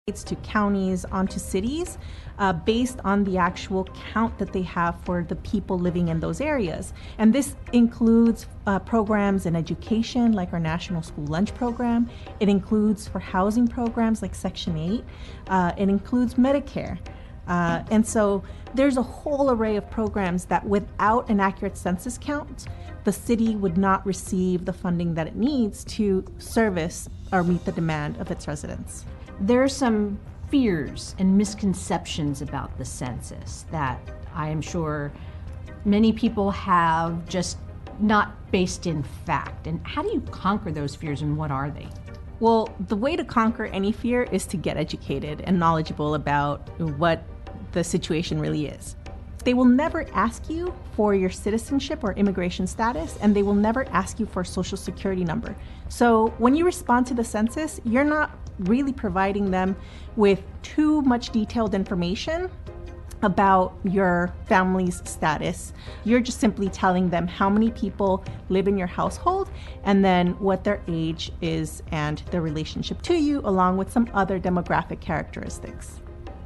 to counties, onto cities, based on the actual count that they have for the people living in those areas. And this includes programs in education, like our National School Lunch Program. It includes for housing programs like Section 8. It includes Medicare. And so there's a whole array of programs that without an accurate census count, the city would not receive the funding that it needs to service or meet the demand of its residents. There are some fears and misconceptions about the census that I am sure many people have, just not based in fact. And how do you conquer those fears, and what are they? Well, the way to conquer any fear is to get educated and knowledgeable about what the situation really is. They will never ask you for your citizenship or immigration status, and they will never ask you for a social security number. So when you respond to the census, you're not really providing them with too much detailed information about your family's status. You're just simply telling them how many people live in your household and then what their age is and their relationship to you, along with some other demographic characteristics.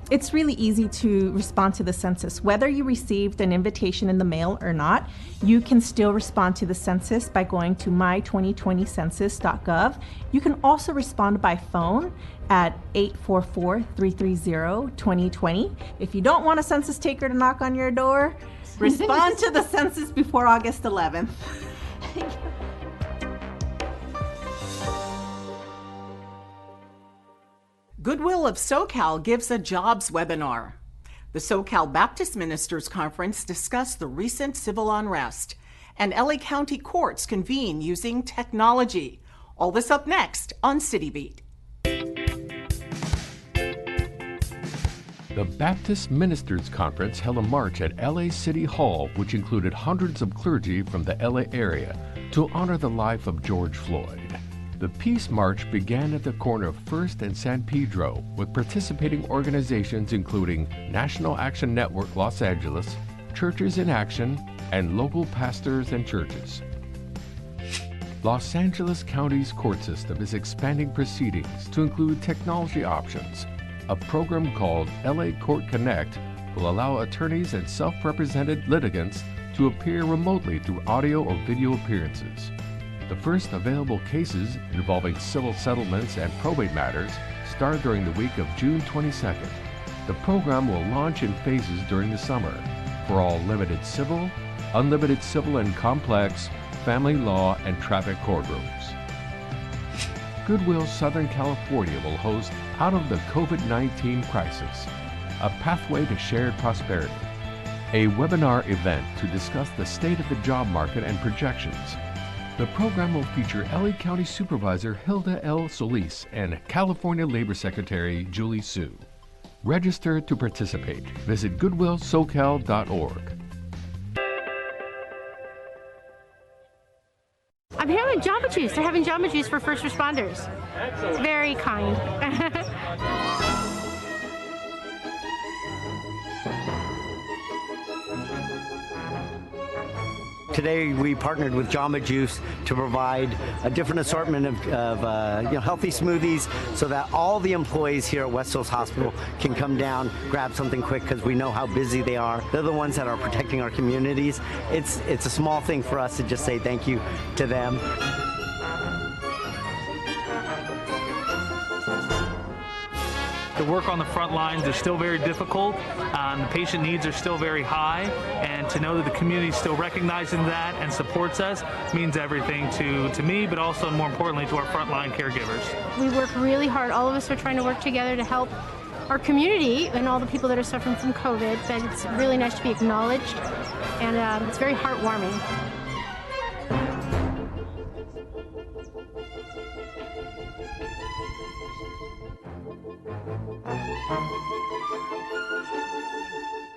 It's really easy to respond to the census. Whether you received an invitation in the mail or not, you can still respond to the census by going to my2020census.gov. You can also respond by phone at 844-330-2020. If you don't want a census taker to knock on your door, respond to the census before August 11th. Goodwill of SoCal gives a jobs webinar. The SoCal Baptist Ministers Conference discussed the recent civil unrest, and LA County courts convene using technology. All this up next on City Beat. The Baptist Ministers Conference held a march at LA City Hall, which included hundreds of clergy from the LA area to honor the life of George Floyd. The Peace March began at the corner of First and San Pedro with participating organizations including National Action Network Los Angeles, Churches in Action, and local pastors and churches. Los Angeles County's court system is expanding proceedings to include technology options. A program called LA Court Connect will allow attorneys and self-represented litigants to appear remotely through audio or video appearances. The first available cases involving civil settlements and probate matters start during the week of June 22nd. The program will launch in phases during the summer for all limited civil, unlimited civil and complex, family law, and traffic courtrooms. Goodwill Southern California will host Out of the COVID-19 Crisis, a pathway to shared prosperity, a webinar event to discuss the state of the job market and projections. The program will feature LA County Supervisor Hilda L. Solis and California Labor Secretary Julie Su. Register to participate. Visit goodwillsocal.org. I'm here with Jamba Juice. They're having Jamba Juice for first responders. Excellent. Very kind. Today we partnered with Jamba Juice to provide a different assortment of healthy smoothies so that all the employees here at West Hills Hospital can come down, grab something quick, because we know how busy they are. They're the ones that are protecting our communities. It's a small thing for us to just say thank you to them. The work on the front lines is still very difficult. The patient needs are still very high, and to know that the community is still recognizing that and supports us means everything to me, but also, and more importantly, to our frontline caregivers. We work really hard. All of us are trying to work together to help our community and all the people that are suffering from COVID, but it's really nice to be acknowledged, and it's very heartwarming.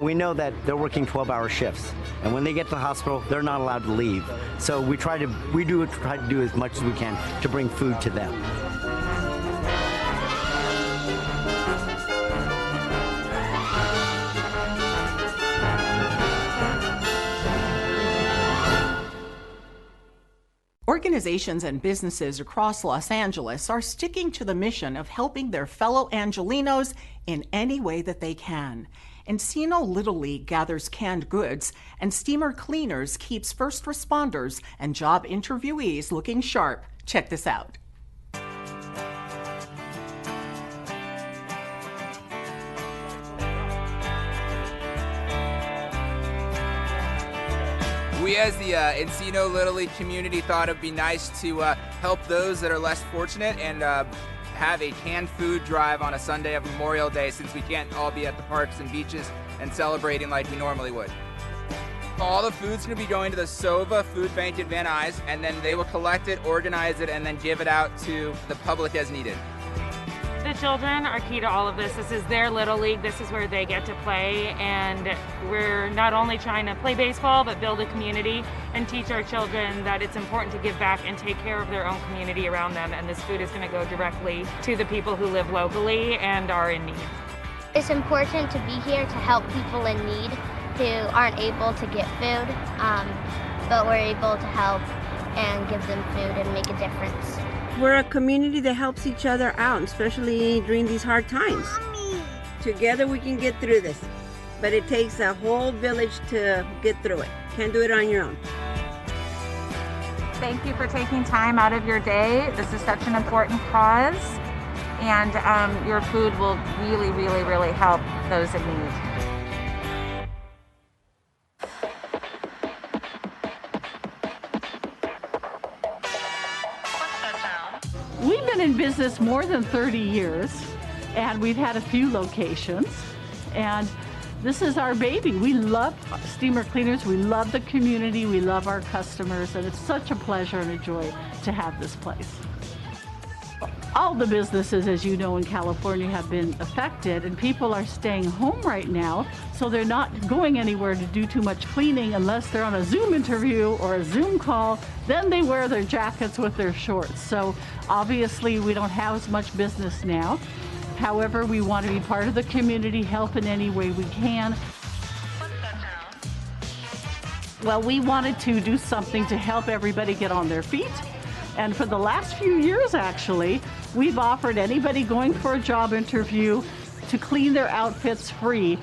We know that they're working 12-hour shifts, and when they get to the hospital, they're not allowed to leave. So we try to do as much as we can to bring food to them. Organizations and businesses across Los Angeles are sticking to the mission of helping their fellow Angelinos in any way that they can. Encino Little League gathers canned goods, and Steamer Cleaners keeps first responders and job interviewees looking sharp. Check this out. We as the Encino Little League community thought it'd be nice to help those that are less fortunate and have a canned food drive on a Sunday of Memorial Day, since we can't all be at the parks and beaches and celebrating like we normally would. All the food's going to be going to the SOVA Food Bank in Van Nuys, and then they will collect it, organize it, and then give it out to the public as needed. The children are key to all of this. This is their Little League. This is where they get to play, and we're not only trying to play baseball, but build a community and teach our children that it's important to give back and take care of their own community around them, and this food is going to go directly to the people who live locally and are in need. It's important to be here to help people in need who aren't able to get food, but we're able to help and give them food and make a difference. We're a community that helps each other out, especially during these hard times. Mommy. Together we can get through this, but it takes a whole village to get through it. Can't do it on your own. Thank you for taking time out of your day. This is such an important cause, and your food will really, really, really help those in need. We've been in business more than 30 years, and we've had a few locations, and this is our baby. We love Steamer Cleaners, we love the community, we love our customers, and it's such a pleasure and a joy to have this place. All the businesses, as you know, in California have been affected, and people are staying home right now, so they're not going anywhere to do too much cleaning unless they're on a Zoom interview or a Zoom call. Then they wear their jackets with their shorts. So obviously we don't have as much business now. However, we want to be part of the community, help in any way we can. Well, we wanted to do something to help everybody get on their feet. And for the last few years, actually, we've offered anybody going for a job interview to clean their outfits free.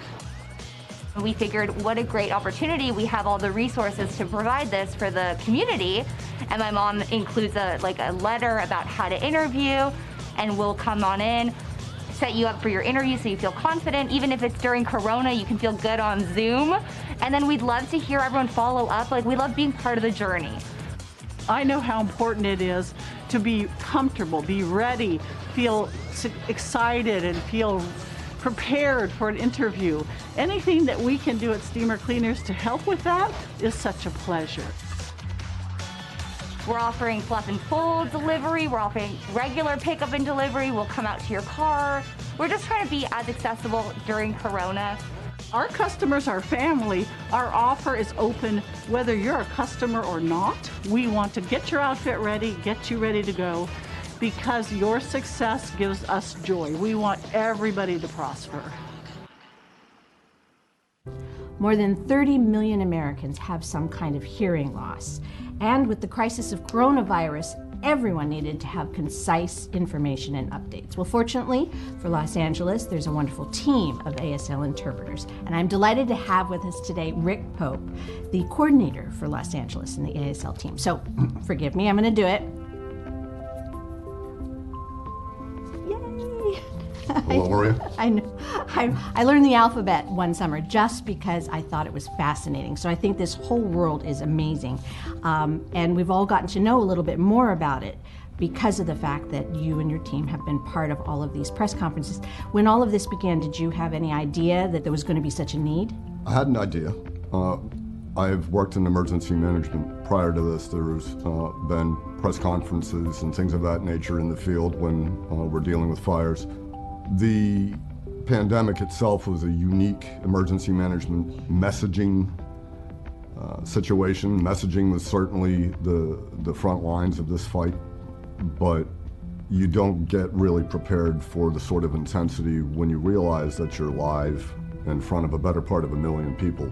We figured what a great opportunity. We have all the resources to provide this for the community. And my mom includes a letter about how to interview, and we'll come on in, set you up for your interview so you feel confident. Even if it's during Corona, you can feel good on Zoom. And then we'd love to hear everyone follow up. We love being part of the journey. I know how important it is to be comfortable, be ready, feel excited, and feel prepared for an interview. Anything that we can do at Steamer Cleaners to help with that is such a pleasure. We're offering fluff and fold delivery. We're offering regular pickup and delivery. We'll come out to your car. We're just trying to be as accessible during Corona. Our customers are family. Our offer is open whether you're a customer or not. We want to get your outfit ready, get you ready to go, because your success gives us joy. We want everybody to prosper. More than 30 million Americans have some kind of hearing loss. And with the crisis of coronavirus, everyone needed to have concise information and updates. Well, fortunately for Los Angeles, there's a wonderful team of ASL interpreters. And I'm delighted to have with us today Rick Pope, the coordinator for Los Angeles in the ASL team. So forgive me, I'm going to do it. Hello, how are you? I know. I learned the alphabet one summer just because I thought it was fascinating. So I think this whole world is amazing. And we've all gotten to know a little bit more about it because of the fact that you and your team have been part of all of these press conferences. When all of this began, did you have any idea that there was going to be such a need? I had an idea. I've worked in emergency management prior to this. There's been press conferences and things of that nature in the field when we're dealing with fires. The pandemic itself was a unique emergency management messaging situation. Messaging was certainly the front lines of this fight, but you don't get really prepared for the sort of intensity when you realize that you're live in front of a better part of 1 million people.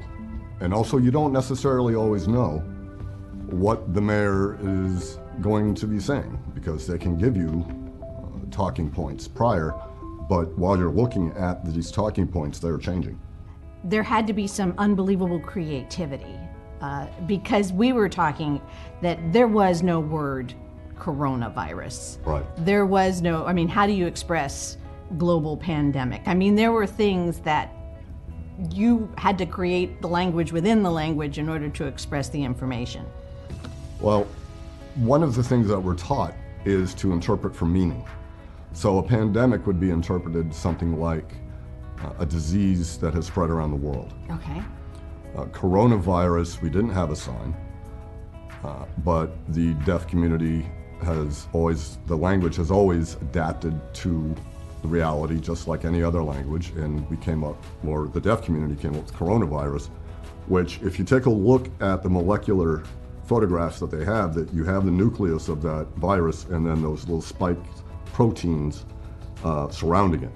And also, you don't necessarily always know what the mayor is going to be saying, because they can give you talking points prior, but while you're looking at these talking points, they're changing. There had to be some unbelievable creativity because we were talking that there was no word coronavirus. Right. There was no, I mean, how do you express global pandemic? I mean, there were things that you had to create the language within the language in order to express the information. Well, one of the things that we're taught is to interpret for meaning. So a pandemic would be interpreted something like a disease that has spread around the world. Okay. Coronavirus, we didn't have a sign, but the deaf community has always, the language has always adapted to the reality just like any other language, and we came up, or the deaf community came up with coronavirus, which if you take a look at the molecular photographs that they have, that you have the nucleus of that virus and then those little spiked proteins surrounding it.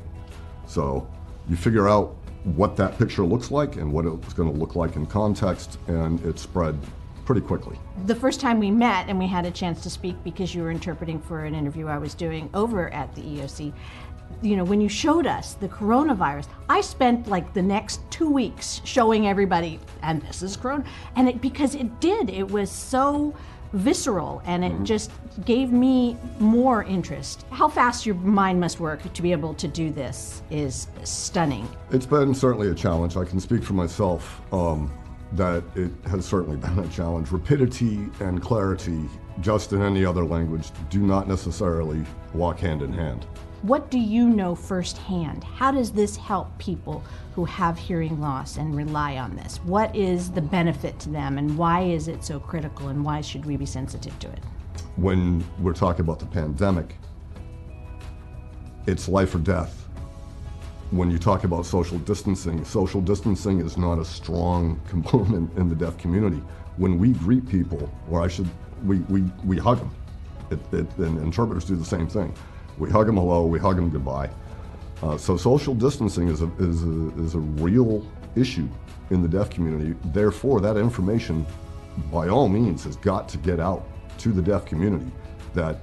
So you figure out what that picture looks like and what it's going to look like in context, and it spread pretty quickly. The first time we met and we had a chance to speak because you were interpreting for an interview I was doing over at the EOC, you know, when you showed us the coronavirus, I spent like the next 2 weeks showing everybody, and this is corona, and because it was so visceral, and it just gave me more interest. How fast your mind must work to be able to do this is stunning. It's been certainly a challenge. I can speak for myself that it has certainly been a challenge. Rapidity and clarity, just in any other language, do not necessarily walk hand in hand. What do you know firsthand? How does this help people who have hearing loss and rely on this? What is the benefit to them, and why is it so critical, and why should we be sensitive to it? When we're talking about the pandemic, it's life or death. When you talk about social distancing is not a strong component in the deaf community. When we greet people, or we hug them. And interpreters do the same thing. We hug them hello, we hug them goodbye. So social distancing is a real issue in the deaf community. Therefore, that information, by all means, has got to get out to the deaf community, that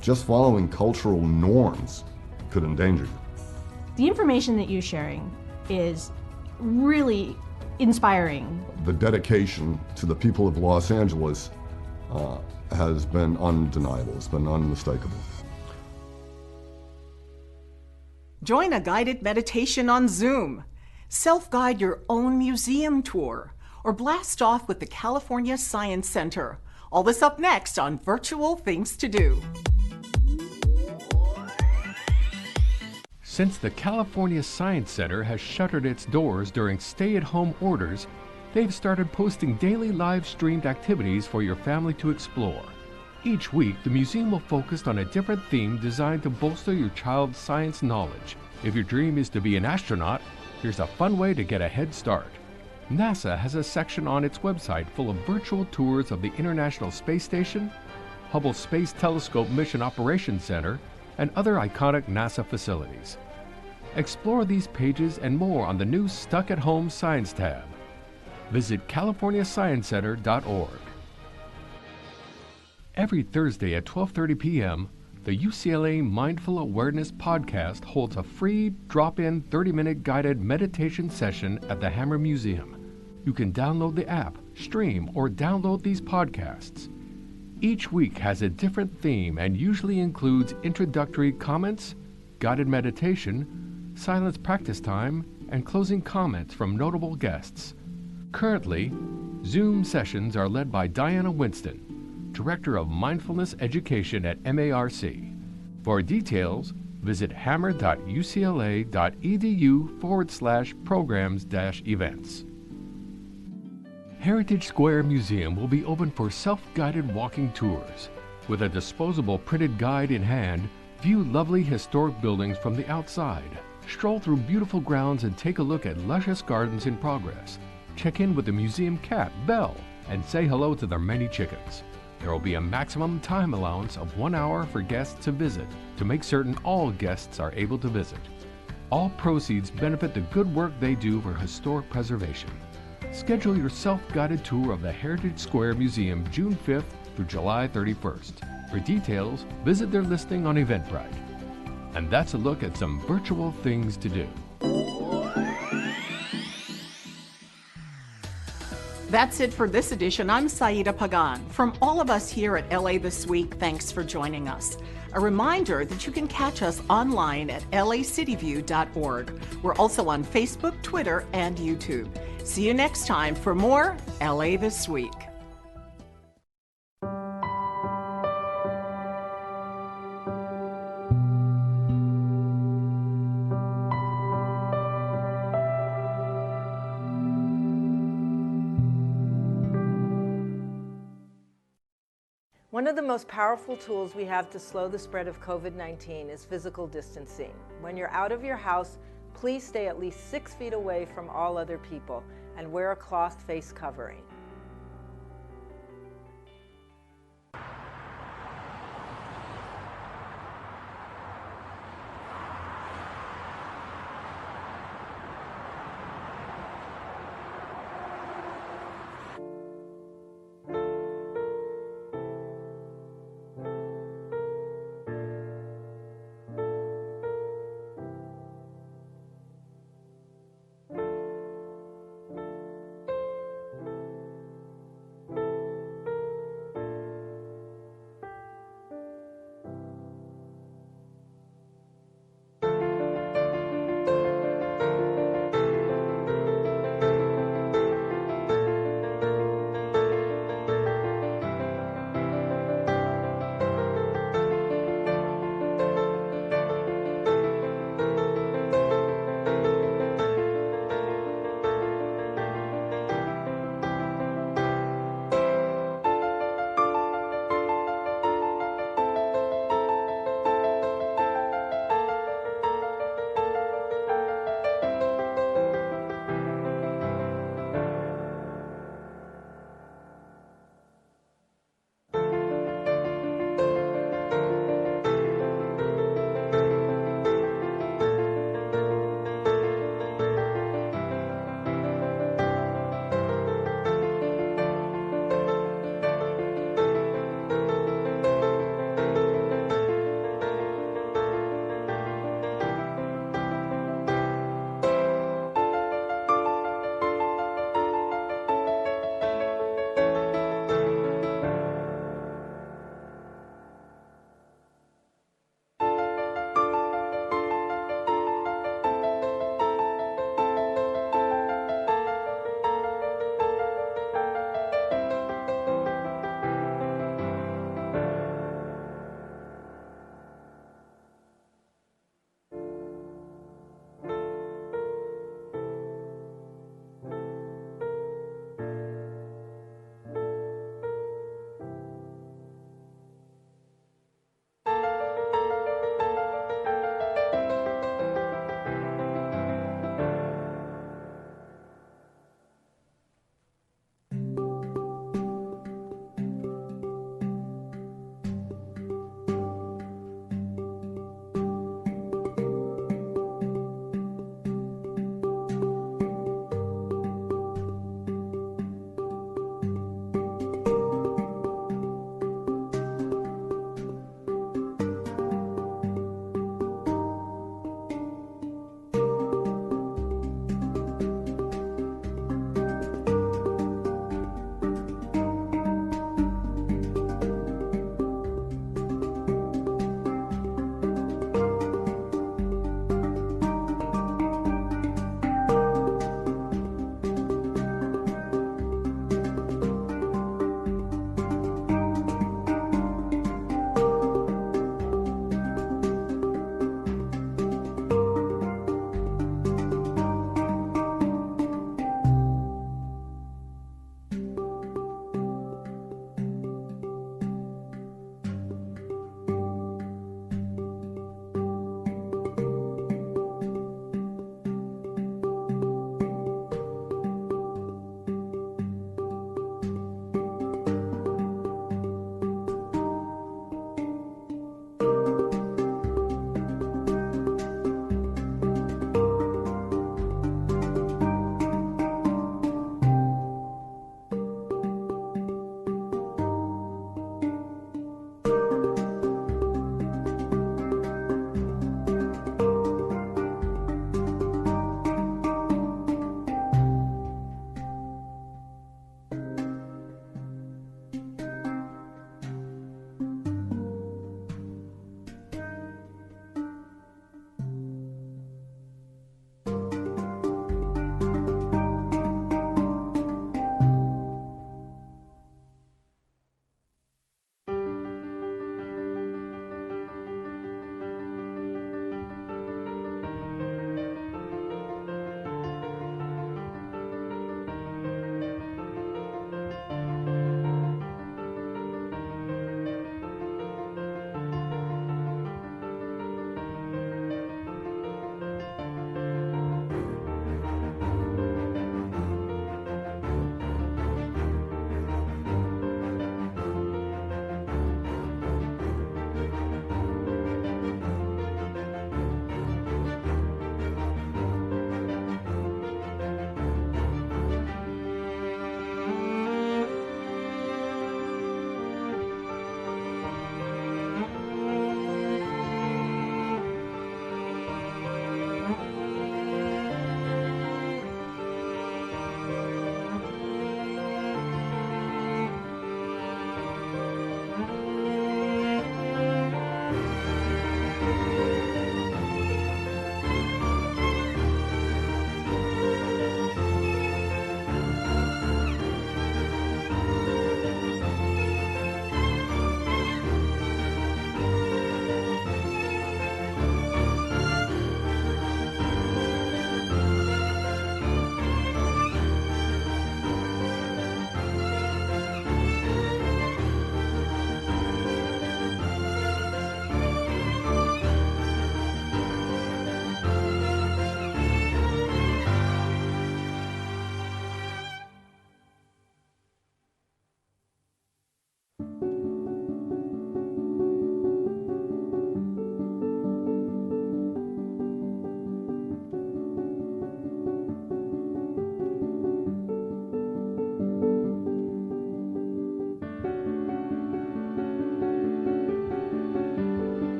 just following cultural norms could endanger you. The information that you're sharing is really inspiring. The dedication to the people of Los Angeles has been undeniable, it's been unmistakable. Join a guided meditation on Zoom. Self-guide your own museum tour, or blast off with the California Science Center. All this up next on Virtual Things to Do. Since the California Science Center has shuttered its doors during stay-at-home orders, they've started posting daily live-streamed activities for your family to explore. Each week, the museum will focus on a different theme designed to bolster your child's science knowledge. If your dream is to be an astronaut, here's a fun way to get a head start. NASA has a section on its website full of virtual tours of the International Space Station, Hubble Space Telescope Mission Operations Center, and other iconic NASA facilities. Explore these pages and more on the new Stuck at Home Science tab. Visit californiasciencecenter.org. Every Thursday at 12:30 p.m., the UCLA Mindful Awareness Podcast holds a free drop-in 30-minute guided meditation session at the Hammer Museum. You can download the app, stream, or download these podcasts. Each week has a different theme and usually includes introductory comments, guided meditation, silence practice time, and closing comments from notable guests. Currently, Zoom sessions are led by Diana Winston, Director of Mindfulness Education at MARC. For details, visit hammer.ucla.edu/programs-events. Heritage Square Museum will be open for self-guided walking tours. With a disposable printed guide in hand, view lovely historic buildings from the outside. Stroll through beautiful grounds and take a look at luscious gardens in progress. Check in with the museum cat, Belle, and say hello to their many chickens. There will be a maximum time allowance of 1 hour for guests to visit to make certain all guests are able to visit. All proceeds benefit the good work they do for historic preservation. Schedule your self-guided tour of the Heritage Square Museum June 5th through July 31st. For details, visit their listing on Eventbrite. And that's a look at some virtual things to do. That's it for this edition. I'm Saida Pagan. From all of us here at LA This Week, thanks for joining us. A reminder that you can catch us online at lacityview.org. We're also on Facebook, Twitter, and YouTube. See you next time for more LA This Week. One of the most powerful tools we have to slow the spread of COVID-19 is physical distancing. When you're out of your house, please stay at least 6 feet away from all other people and wear a cloth face covering.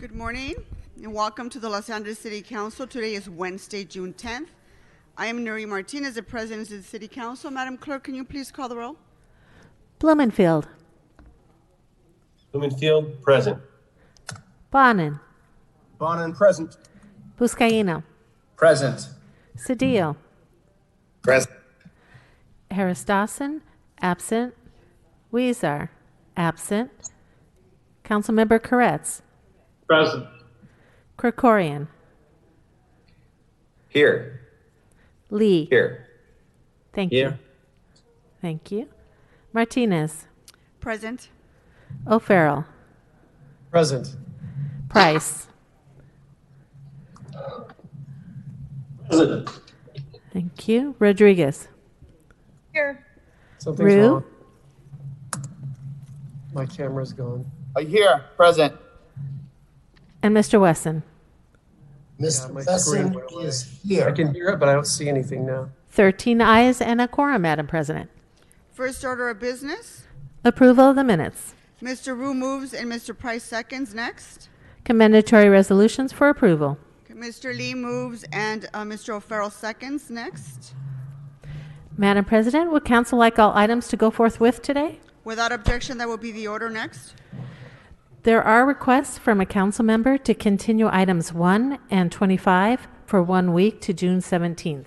Good morning and welcome to the Los Angeles City Council. Today is Wednesday, June 10th. I am Nuri Martinez, the President of the City Council. Madam Clerk, can you please call the roll? Blumenfield. Blumenfield, present. Bonin. Bonin, present. Buscaino. Present. Cedillo. Present. Harris Dawson, absent. Weezer, absent. Councilmember Koretz. Present. Krikorian. Here. Lee. Here. Thank you. Thank you. Martinez. Present. O'Farrell. Present. Price. Present. Thank you. Rodriguez. Here. Something's Rue. wrong. My camera's gone. Here. Present. And Mr. Wesson. Mr. Wesson is here. I can hear it, but I don't see anything now. 13 ayes and a quorum, Madam President. First order of business. Approval of the minutes. Mr. Rue moves and Mr. Price seconds. Next. Commendatory resolutions for approval. Mr. Lee moves and Mr. O'Farrell seconds. Next. Madam President, would council like all items to go forthwith today? Without objection, that will be the order. Next. There are requests from a council member to continue items 1 and 25 for 1 week to June 17th.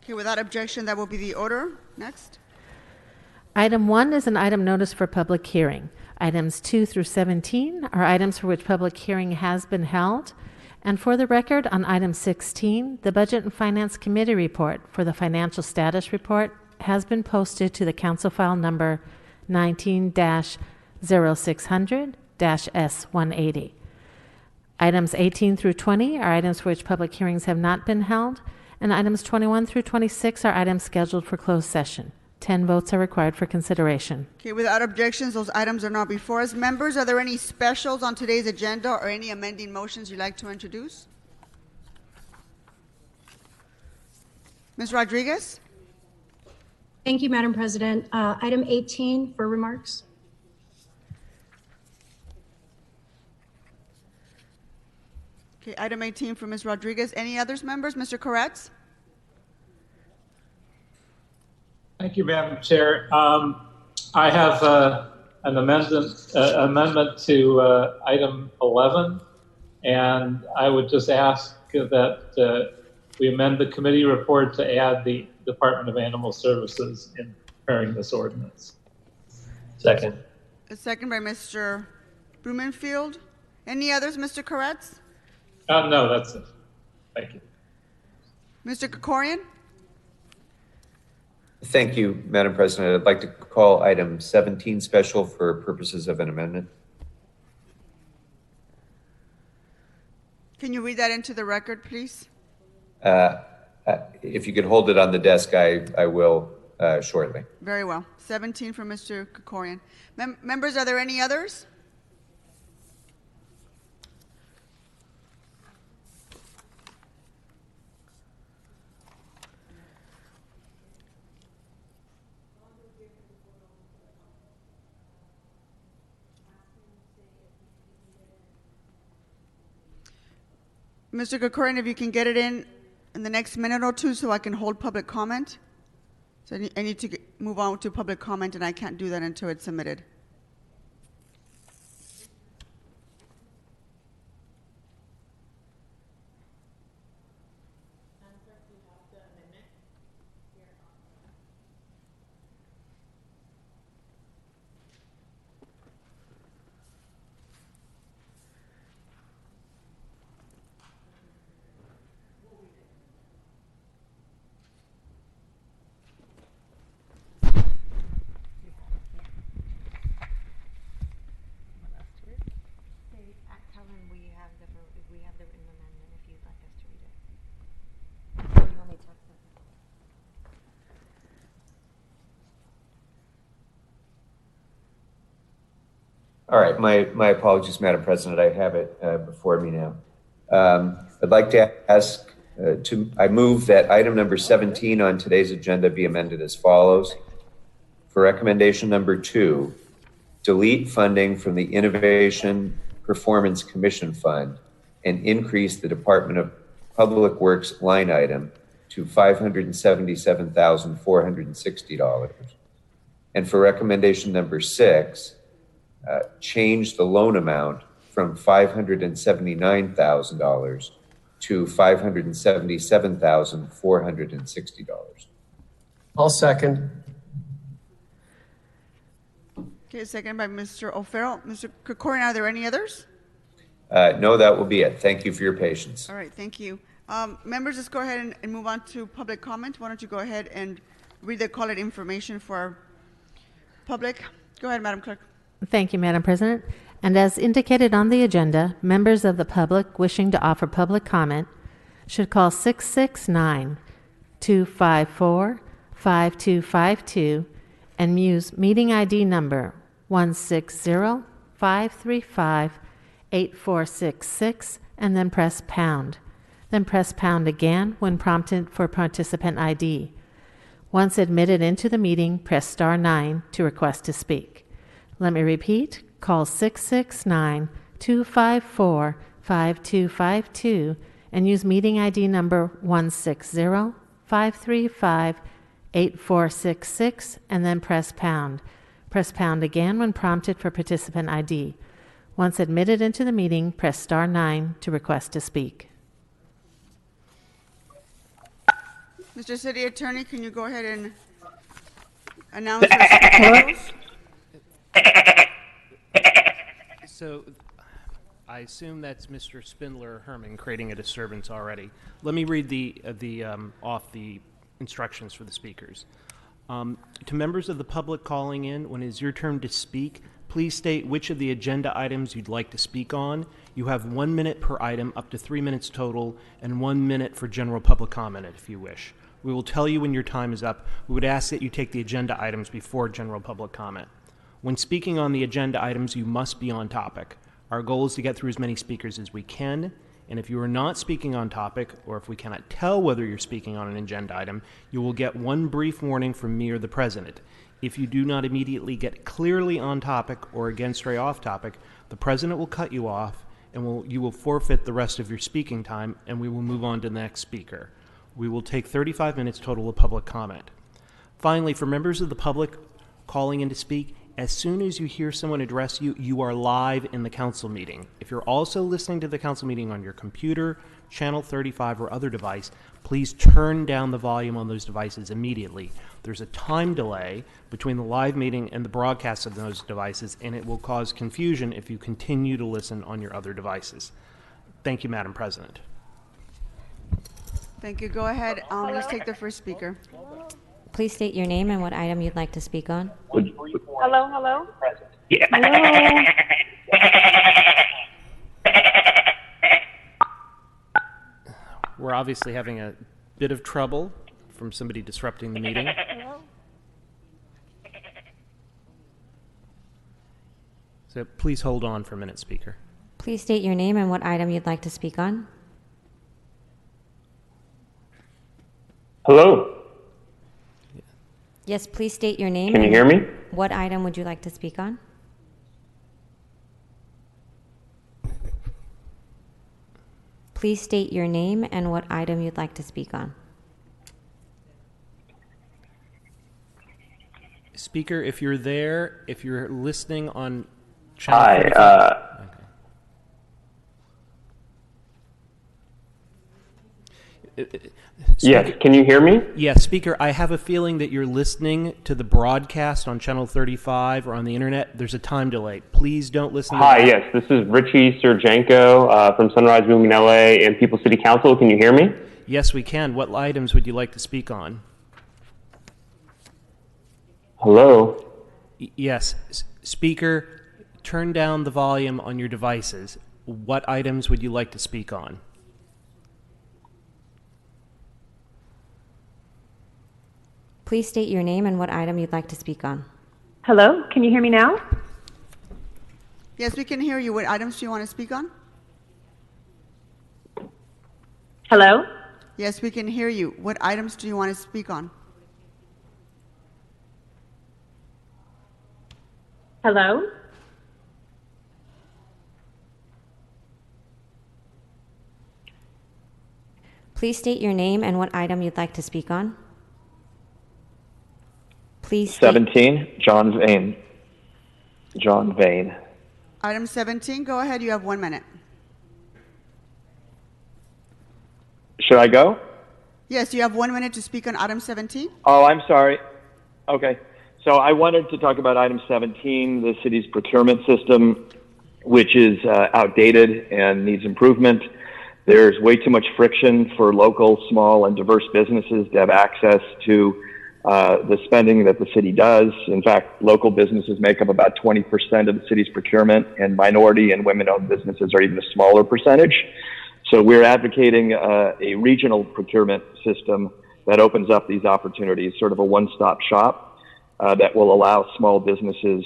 Okay, without objection, that will be the order. Next. Item 1 is an item notice for public hearing. Items 2 through 17 are items for which public hearing has been held. And for the record, on item 16, the Budget and Finance Committee report for the financial status report has been posted to the council file number 19-0600-S180. Items 18 through 20 are items for which public hearings have not been held, and items 21 through 26 are items scheduled for closed session. 10 votes are required for consideration. Okay, without objections, those items are now before us. Members, are there any specials on today's agenda or any amending motions you'd like to introduce? Ms. Rodriguez? Thank you, Madam President. Item 18 for remarks. Okay, item 18 for Ms. Rodriguez. Any others, members? Mr. Koretz? Thank you, Madam Chair. I have an amendment to item 11, and I would just ask that we amend the committee report to add the Department of Animal Services in preparing this ordinance. Second. A second by Mr. Blumenfield. Any others, Mr. Koretz? No, that's it. Thank you. Mr. Krikorian? Thank you, Madam President. I'd like to call item 17 special for purposes of an amendment. Can you read that into the record, please? If you could hold it on the desk, I will shortly. Very well. 17 for Mr. Krikorian. Members, are there any others? Mr. Krikorian, if you can get it in the next minute or two so I can hold public comment. So I need to move on to public comment, and I can't do that until it's submitted. All right, my apologies, Madam President. I have it before me now. I'd like to ask, I move that item number 17 on today's agenda be amended as follows. For recommendation number 2, delete funding from the Innovation Performance Commission Fund and increase the Department of Public Works line item to $577,460. And for recommendation number 6, change the loan amount from $579,000 to $577,460. I'll second. Okay, second by Mr. O'Farrell. Mr. Krikorian, are there any others? No, that will be it. Thank you for your patience. All right, thank you. Members, let's go ahead and move on to public comment. Why don't you go ahead and read the call information for our public. Go ahead, Madam Clerk. Thank you, Madam President. And as indicated on the agenda, members of the public wishing to offer public comment should call 669-254-5252 and use meeting ID number 160-535-8466 and then press pound. Then press pound again when prompted for participant ID. Once admitted into the meeting, press star 9 to request to speak. Let me repeat, call 669-254-5252 and use meeting ID number 160-535-8466 and then press pound. Press pound again when prompted for participant ID. Once admitted into the meeting, press star 9 to request to speak. Mr. City Attorney, can you go ahead and announce our speakers? So I assume that's Mr. Spindler Herman creating a disturbance already. Let me read the instructions for the speakers. To members of the public calling in, when it is your turn to speak, please state which of the agenda items you'd like to speak on. You have 1 minute per item, up to 3 minutes total, and 1 minute for general public comment if you wish. We will tell you when your time is up. We would ask that you take the agenda items before general public comment. When speaking on the agenda items, you must be on topic. Our goal is to get through as many speakers as we can. And if you are not speaking on topic, or if we cannot tell whether you're speaking on an agenda item, you will get one brief warning from me or the president. If you do not immediately get clearly on topic or again stray off topic, the president will cut you off and you will forfeit the rest of your speaking time, and we will move on to the next speaker. We will take 35 minutes total of public comment. Finally, for members of the public calling in to speak, as soon as you hear someone address you, you are live in the council meeting. If you're also listening to the council meeting on your computer, channel 35, or other device, please turn down the volume on those devices immediately. There's a time delay between the live meeting and the broadcast of those devices, and it will cause confusion if you continue to listen on your other devices. Thank you, Madam President. Thank you. Go ahead. Let's take the first speaker. Please state your name and what item you'd like to speak on. Hello? Yeah. Hello? We're obviously having a bit of trouble from somebody disrupting the meeting. So please hold on for a minute, speaker. Please state your name and what item you'd like to speak on. Hello? Yes, please state your name. Can you hear me? What item would you like to speak on? Please state your name and what item you'd like to speak on. Speaker, if you're there, if you're listening on channel Hi. 35, Yes, can you hear me? Yes, Speaker, I have a feeling that you're listening to the broadcast on channel 35 or on the internet. There's a time delay. Please don't listen to Hi, yes, this is Richie Surjenko from Sunrise Moving LA and People City Council. Can you hear me? Yes, we can. What items would you like to speak on? Hello? Yes. Speaker, turn down the volume on your devices. What items would you like to speak on? Please state your name and what item you'd like to speak on. Hello, can you hear me now? Yes, we can hear you. What items do you want to speak on? Hello? Yes, we can hear you. What items do you want to speak on? Hello? Please state your name and what item you'd like to speak on. Please state 17, John Vane. John Vane. Item 17, go ahead. You have 1 minute. Should I go? Yes, you have 1 minute to speak on item 17. Oh, I'm sorry. Okay. So I wanted to talk about item 17, the city's procurement system, which is outdated and needs improvement. There's way too much friction for local, small, and diverse businesses to have access to the spending that the city does. In fact, local businesses make up about 20% of the city's procurement, and minority and women-owned businesses are even a smaller percentage. So we're advocating a regional procurement system that opens up these opportunities, sort of a one-stop shop that will allow small businesses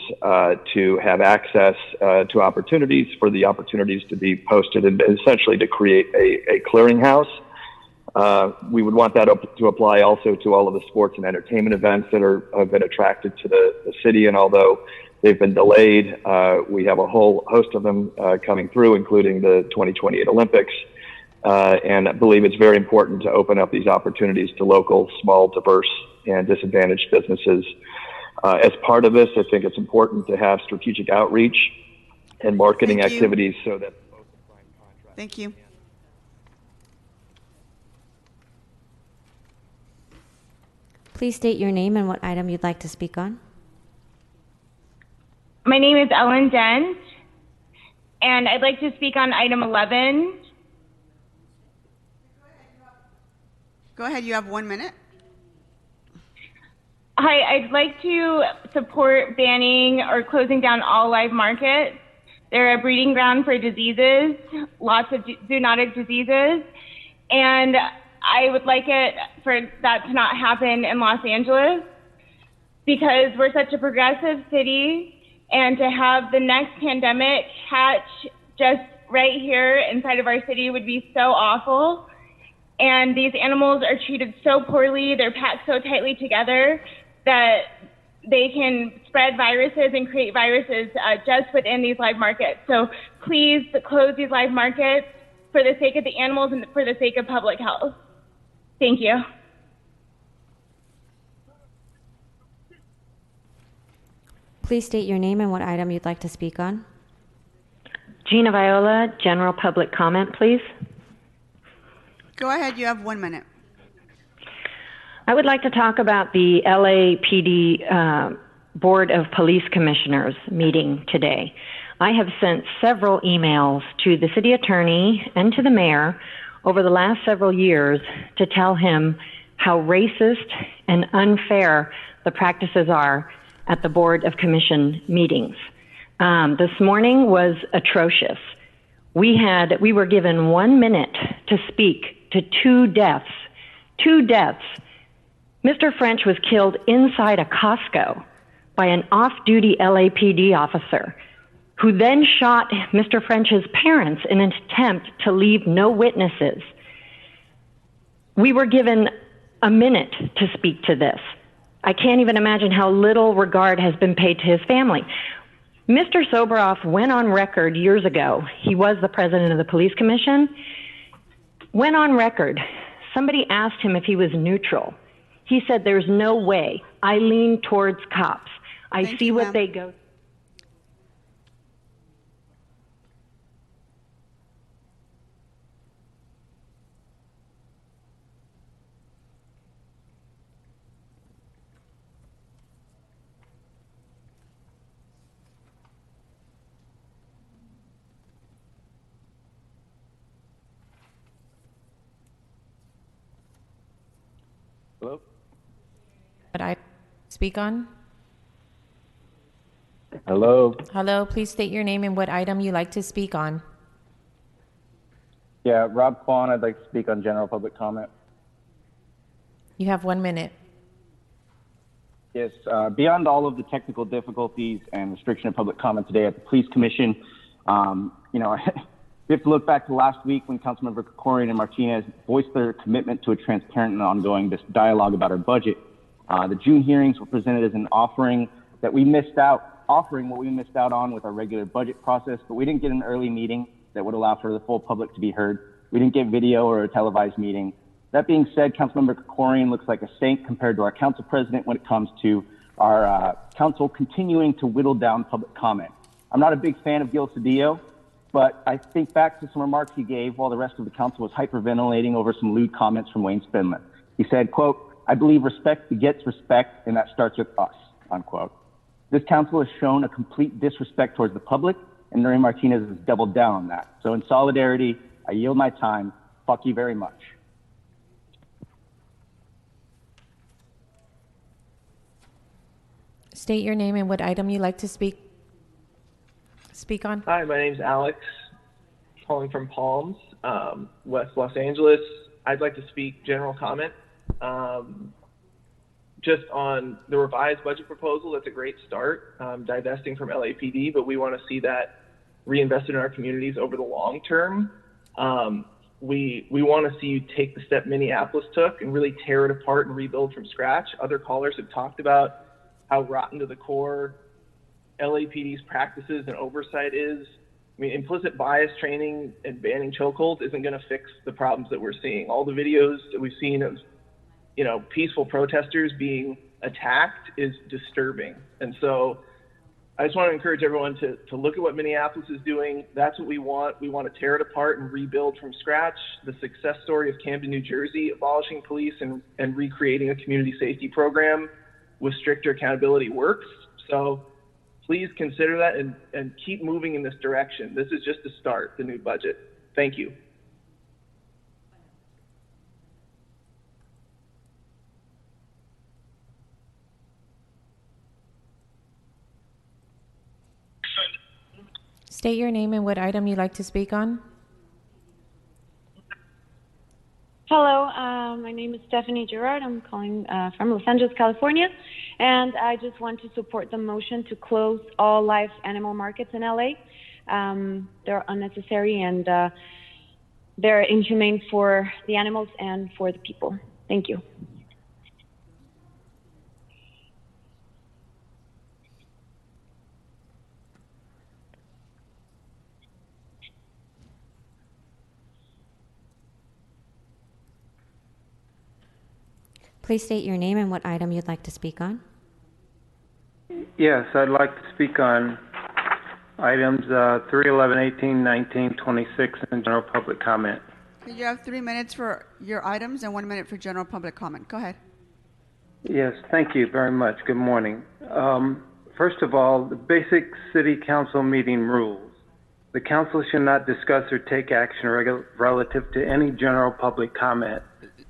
to have access to opportunities, for the opportunities to be posted, and essentially to create a clearinghouse. We would want that to apply also to all of the sports and entertainment events that have been attracted to the city. And although they've been delayed, we have a whole host of them coming through, including the 2028 Olympics. And I believe it's very important to open up these opportunities to local, small, diverse, and disadvantaged businesses. As part of this, I think it's important to have strategic outreach and marketing activities so that folks can find contracts. Thank you. Please state your name and what item you'd like to speak on. My name is Ellen Dent, and I'd like to speak on item 11. Go ahead, you have 1 minute. Hi, I'd like to support banning or closing down all live markets. They're a breeding ground for diseases, lots of zoonotic diseases, and I would like it for that to not happen in Los Angeles because we're such a progressive city, and to have the next pandemic catch just right here inside of our city would be so awful. And these animals are treated so poorly, they're packed so tightly together that they can spread viruses and create viruses just within these live markets. So please close these live markets for the sake of the animals and for the sake of public health. Thank you. Please state your name and what item you'd like to speak on. Gina Viola, general public comment, please. Go ahead, you have 1 minute. I would like to talk about the LAPD Board of Police Commissioners meeting today. I have sent several emails to the city attorney and to the mayor over the last several years to tell him how racist and unfair the practices are at the Board of Commission meetings. This morning was atrocious. We were given 1 minute to speak to two deaths. Mr. French was killed inside a Costco by an off-duty LAPD officer who then shot Mr. French's parents in an attempt to leave no witnesses. We were given a minute to speak to this. I can't even imagine how little regard has been paid to his family. Mr. Soboroff went on record years ago, he was the president of the police commission, went on record. Somebody asked him if he was neutral. He said, "There's no way. I lean towards cops. I see what they go." Hello? Would I speak on? Hello? Hello, please state your name and what item you like to speak on. Yeah, Rob Kwan, I'd like to speak on general public comment. You have 1 minute. Yes, beyond all of the technical difficulties and restriction of public comment today at the Police Commission, we have to look back to last week when Councilmember Krikorian and Martinez voiced their commitment to a transparent and ongoing dialogue about our budget. The June hearings were presented as an offering what we missed out on with our regular budget process, but we didn't get an early meeting that would allow for the full public to be heard. We didn't get video or a televised meeting. That being said, Councilmember Krikorian looks like a saint compared to our council president when it comes to our council continuing to whittle down public comment. I'm not a big fan of Gil Cedillo, but I think back to some remarks he gave while the rest of the council was hyperventilating over some lewd comments from Wayne Spindler. He said, quote, "I believe respect begets respect, and that starts with us," unquote. This council has shown a complete disrespect towards the public, and Noreen Martinez has doubled down on that. So in solidarity, I yield my time. Fuck you very much. State your name and what item you like to speak on. Hi, my name's Alex, calling from Palms, West Los Angeles. I'd like to speak general comment. Just on the revised budget proposal, that's a great start, divesting from LAPD, but we want to see that reinvested in our communities over the long term. We want to see you take the step Minneapolis took and really tear it apart and rebuild from scratch. Other callers have talked about how rotten to the core LAPD's practices and oversight is. I mean, implicit bias training and banning chokeholds isn't going to fix the problems that we're seeing. All the videos that we've seen of, peaceful protesters being attacked is disturbing. And so I just want to encourage everyone to look at what Minneapolis is doing. That's what we want. We want to tear it apart and rebuild from scratch. The success story of Camden, New Jersey, abolishing police and recreating a community safety program with stricter accountability works. So please consider that and keep moving in this direction. This is just the start, the new budget. Thank you. State your name and what item you'd like to speak on. Hello, my name is Stephanie Gerard. I'm calling from Los Angeles, California, and I just want to support the motion to close all live animal markets in LA. They're unnecessary and they're inhumane for the animals and for the people. Thank you. Please state your name and what item you'd like to speak on. Yes, I'd like to speak on items 3, 11, 18, 19, 26, and general public comment. You have 3 minutes for your items and 1 minute for general public comment. Go ahead. Yes, thank you very much. Good morning. First of all, the basic city council meeting rules. The council should not discuss or take action relative to any general public comment.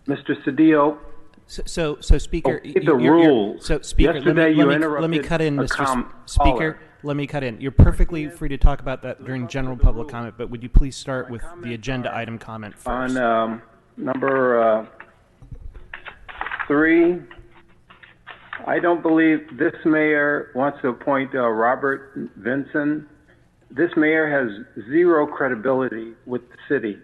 Mr. Cedillo. So Speaker, the rules. So Speaker, let me cut in, Mr. Speaker. Let me cut in. You're perfectly free to talk about that during general public comment, but would you please start with the agenda item comment first? On number 3, I don't believe this mayor wants to appoint Robert Vinson. This mayor has zero credibility with the city.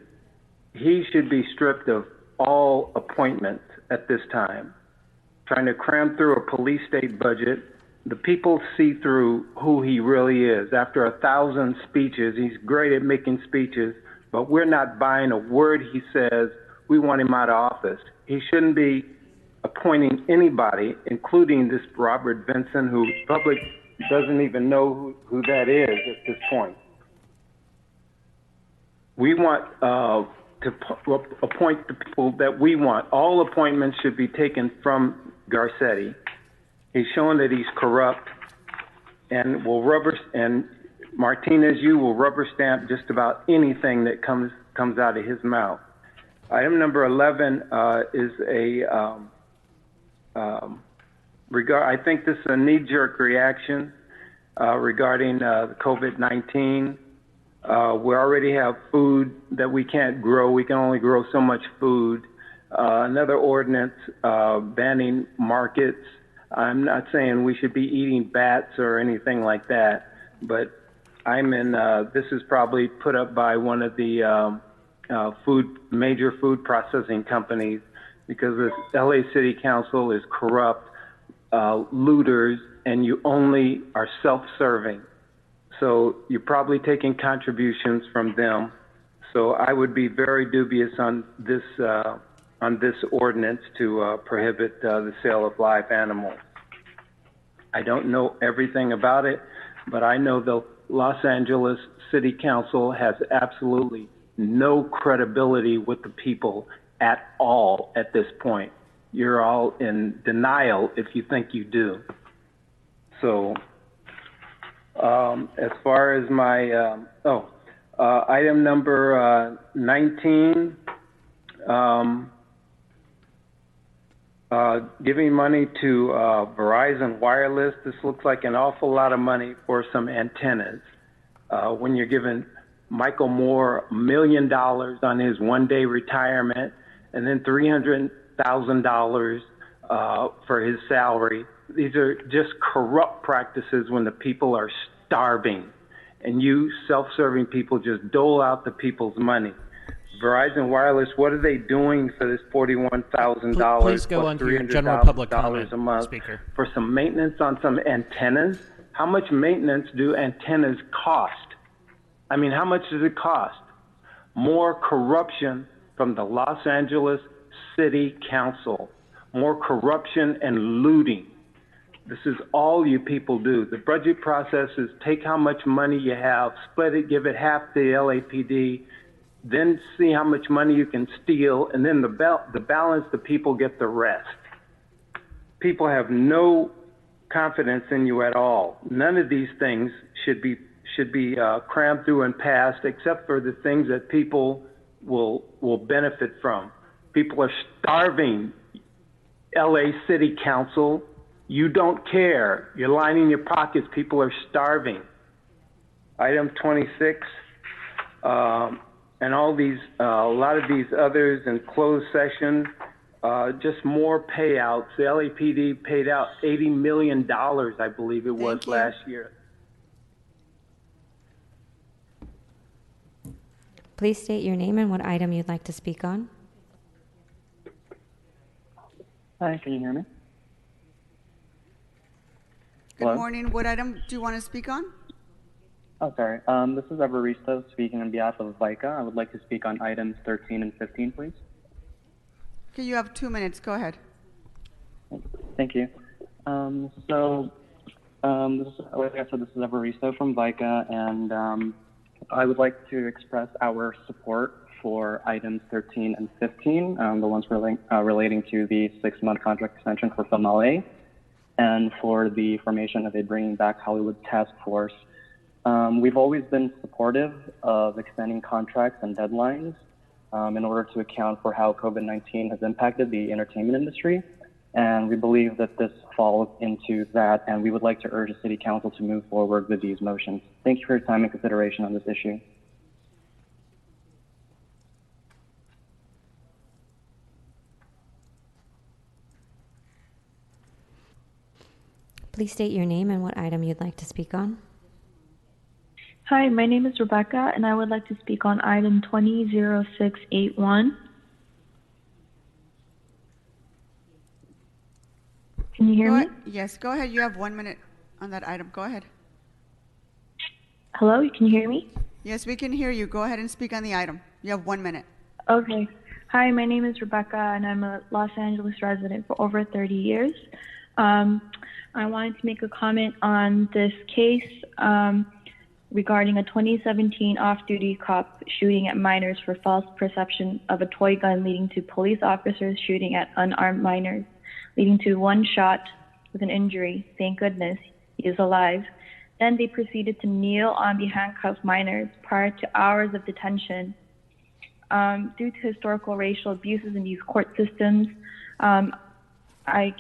He should be stripped of all appointments at this time. Trying to cram through a police state budget. The people see through who he really is. After 1,000 speeches, he's great at making speeches, but we're not buying a word he says. We want him out of office. He shouldn't be appointing anybody, including this Robert Vinson, who the public doesn't even know who that is at this point. We want to appoint the people that we want. All appointments should be taken from Garcetti. He's shown that he's corrupt and and Martinez, you will rubber stamp just about anything that comes out of his mouth. Item number 11 is I think this is a knee-jerk reaction regarding COVID-19. We already have food that we can't grow. We can only grow so much food. Another ordinance banning markets. I'm not saying we should be eating bats or anything like that, but this is probably put up by one of the major food processing companies, because the LA City Council is corrupt, looters, and you only are self-serving. So you're probably taking contributions from them. So I would be very dubious on this ordinance to prohibit the sale of live animals. I don't know everything about it, but I know the Los Angeles City Council has absolutely no credibility with the people at all at this point. You're all in denial if you think you do. So as far as my, item number 19, giving money to Verizon Wireless. This looks like an awful lot of money for some antennas. When you're giving Michael Moore $1 million on his one-day retirement and then $300,000 for his salary. These are just corrupt practices when the people are starving, and you self-serving people just dole out the people's money. Verizon Wireless, what are they doing for this $41,000? Please go on to your general public comment, a month Speaker. For some maintenance on some antennas? How much maintenance do antennas cost? I mean, how much does it cost? More corruption from the Los Angeles City Council. More corruption and looting. This is all you people do. The budget process is take how much money you have, split it, give it half to the LAPD, then see how much money you can steal, and then the balance, the people get the rest. People have no confidence in you at all. None of these things should be crammed through and passed, except for the things that people will benefit from. People are starving. LA City Council, you don't care. You're lining your pockets. People are starving. Item 26, and all these, a lot of these others in closed session, just more payouts. The LAPD paid out $80 million, I believe it was last year. Please state your name and what item you'd like to speak on. Hi, can you hear me? Good Hello? morning. What item do you want to speak on? Oh, sorry. This is Evaristo speaking on behalf of VICA. I would like to speak on items 13 and 15, please. Okay, you have 2 minutes. Go ahead. Thank you. Like I said, this is Evaristo from VICA, and I would like to express our support for items 13 and 15, the ones relating to the 6-month contract extension for Film LA, and for the formation of a Bringing Back Hollywood task force. We've always been supportive of extending contracts and deadlines in order to account for how COVID-19 has impacted the entertainment industry. And we believe that this falls into that, and we would like to urge the City Council to move forward with these motions. Thank you for your time and consideration on this issue. Please state your name and what item you'd like to speak on. Hi, my name is Rebecca, and I would like to speak on item 200681. Can you hear me? Yes, go ahead. You have 1 minute on that item. Go ahead. Hello, can you hear me? Yes, we can hear you. Go ahead and speak on the item. You have 1 minute. Okay. Hi, my name is Rebecca, and I'm a Los Angeles resident for over 30 years. I wanted to make a comment on this case regarding a 2017 off-duty cop shooting at minors for false perception of a toy gun, leading to police officers shooting at unarmed minors, leading to one shot with an injury. Thank goodness he is alive. Then they proceeded to kneel on the handcuffed minors prior to hours of detention. Due to historical racial abuses in these court systems, I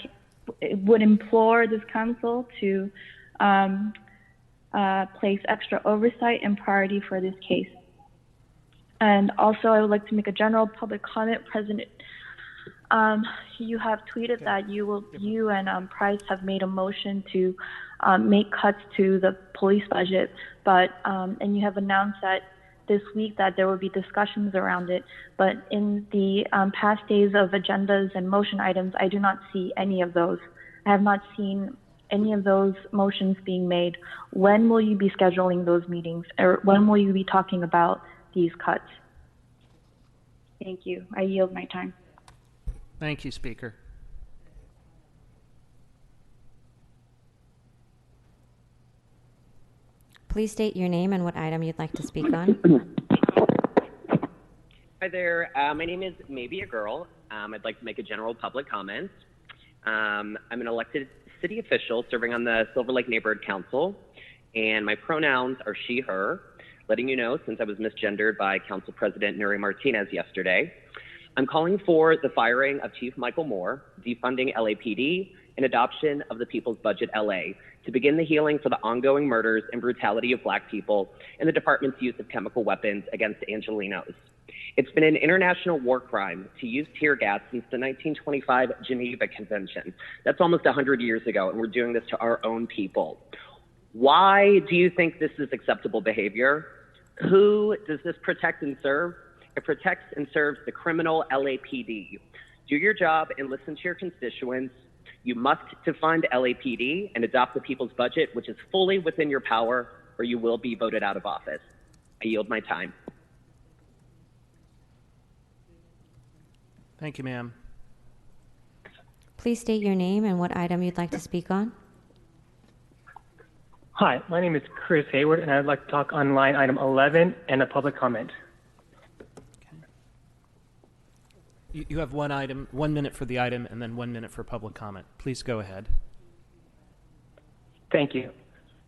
would implore this council to place extra oversight and priority for this case. And also, I would like to make a general public comment. President, you have tweeted that you and Price have made a motion to make cuts to the police budget, but and you have announced that this week that there will be discussions around it. But in the past days of agendas and motion items, I do not see any of those. I have not seen any of those motions being made. When will you be scheduling those meetings, or when will you be talking about these cuts? Thank you. I yield my time. Thank you, Speaker. Please state your name and what item you'd like to speak on. Hi there. My name is Maybe a Girl. I'd like to make a general public comment. I'm an elected city official serving on the Silver Lake Neighborhood Council, and my pronouns are she, her, letting you know since I was misgendered by Council President Nuri Martinez yesterday. I'm calling for the firing of Chief Michael Moore, defunding LAPD, and adoption of the People's Budget LA to begin the healing for the ongoing murders and brutality of Black people and the department's use of chemical weapons against Angelenos. It's been an international war crime to use tear gas since the 1925 Geneva Convention. That's almost 100 years ago, and we're doing this to our own people. Why do you think this is acceptable behavior? Who does this protect and serve? It protects and serves the criminal LAPD. Do your job and listen to your constituents. You must defund LAPD and adopt the people's budget, which is fully within your power, or you will be voted out of office. I yield my time. Thank you, ma'am. Please state your name and what item you'd like to speak on. Hi, my name is Chris Hayward, and I'd like to talk on line item 11 and a public comment. You have 1 minute for the item, and then 1 minute for public comment. Please go ahead. Thank you.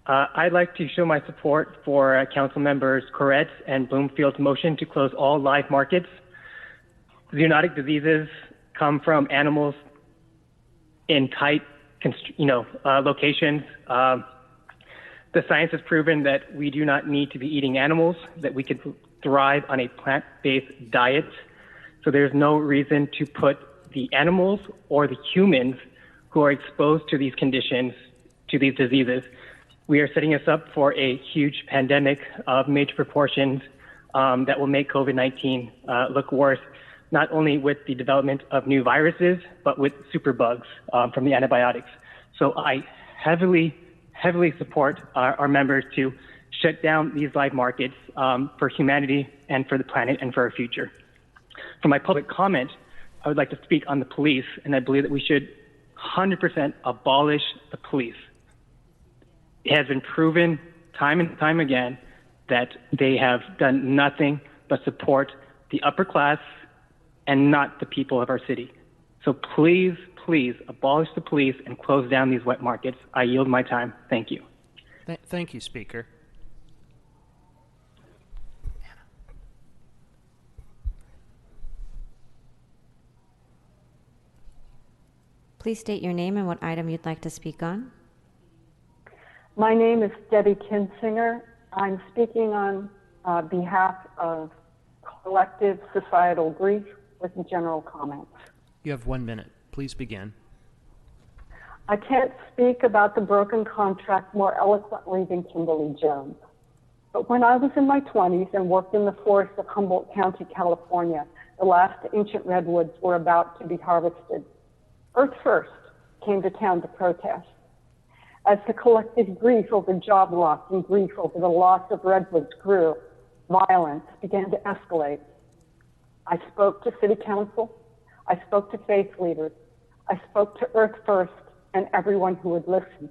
I'd like to show my support for Council Members Corretz and Bloomfield's motion to close all live markets. Zoonotic diseases come from animals in tight, locations. The science has proven that we do not need to be eating animals, that we could thrive on a plant-based diet. So there's no reason to put the animals or the humans who are exposed to these conditions, to these diseases. We are setting us up for a huge pandemic of major proportions. that will make COVID-19 look worse, not only with the development of new viruses, but with superbugs from the antibiotics. So I heavily support our members to shut down these live markets for humanity and for the planet and for our future. For my public comment, I would like to speak on the police, and I believe that we should 100% abolish the police. It has been proven time and time again that they have done nothing but support the upper class and not the people of our city. So please abolish the police and close down these wet markets. I yield my time. Thank you. Thank you, Speaker. Please state your name and what item you'd like to speak on. My name is Debbie Kinsinger. I'm speaking on behalf of collective societal grief with general comments. You have 1 minute. Please begin. I can't speak about the broken contract more eloquently than Kimberly Jones. But when I was in my 20s and worked in the forests of Humboldt County, California, the last ancient redwoods were about to be harvested. Earth First came to town to protest. As the collective grief over job loss and grief over the loss of redwoods grew, violence began to escalate. I spoke to city council, I spoke to faith leaders, I spoke to Earth First and everyone who would listen.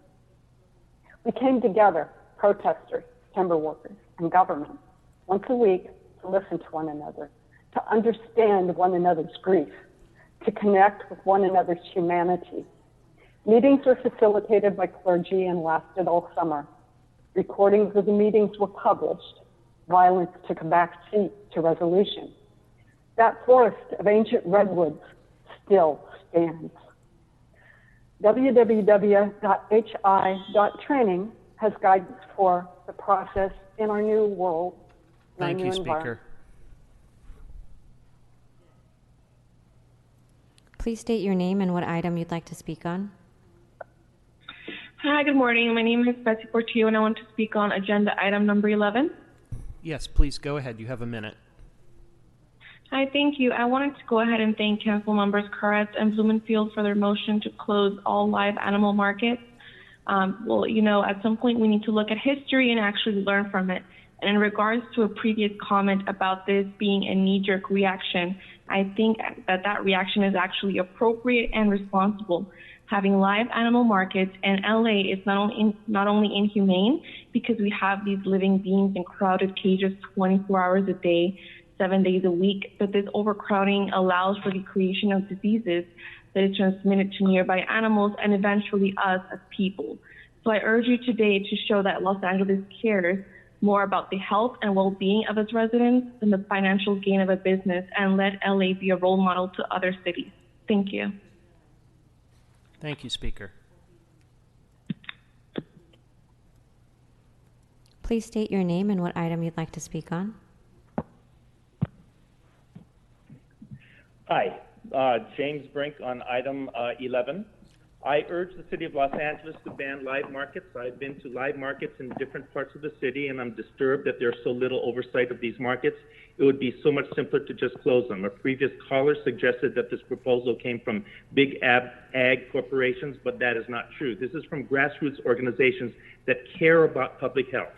We came together, protesters, timber workers, and government, once a week to listen to one another, to understand one another's grief, to connect with one another's humanity. Meetings were facilitated by clergy and lasted all summer. Recordings of the meetings were published. Violence took a back seat to resolution. That forest of ancient redwoods still stands. www.hi.training has guidance for the process in our new world. Thank you, Speaker. Please state your name and what item you'd like to speak on. Hi, good morning. My name is Betsy Portillo, and I want to speak on agenda item number 11. Yes, please go ahead. You have a minute. Hi, thank you. I wanted to go ahead and thank Council Members Koretz and Blumenfield for their motion to close all live animal markets. Well, you know, at some point we need to look at history and actually learn from it. And in regards to a previous comment about this being a knee-jerk reaction, I think that reaction is actually appropriate and responsible. Having live animal markets in LA is not only inhumane because we have these living beings in crowded cages 24 hours a day, 7 days a week, but this overcrowding allows for the creation of diseases that is transmitted to nearby animals and eventually us as people. So I urge you today to show that Los Angeles cares more about the health and well-being of its residents than the financial gain of a business, and let LA be a role model to other cities. Thank you. Thank you, Speaker. Please state your name and what item you'd like to speak on. Hi, James Brink on item 11. I urge the city of Los Angeles to ban live markets. I've been to live markets in different parts of the city, and I'm disturbed that there's so little oversight of these markets. It would be so much simpler to just close them. A previous caller suggested that this proposal came from big ag corporations, but that is not true. This is from grassroots organizations that care about public health.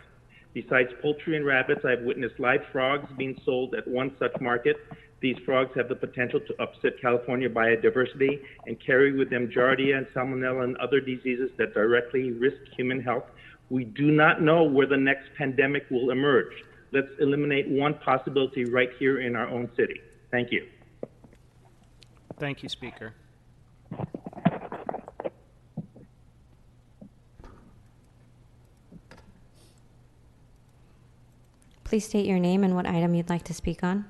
Besides poultry and rabbits, I've witnessed live frogs being sold at one such market. These frogs have the potential to upset California biodiversity and carry with them Giardia and Salmonella and other diseases that directly risk human health. We do not know where the next pandemic will emerge. Let's eliminate one possibility right here in our own city. Thank you. Thank you, Speaker. Please state your name and what item you'd like to speak on.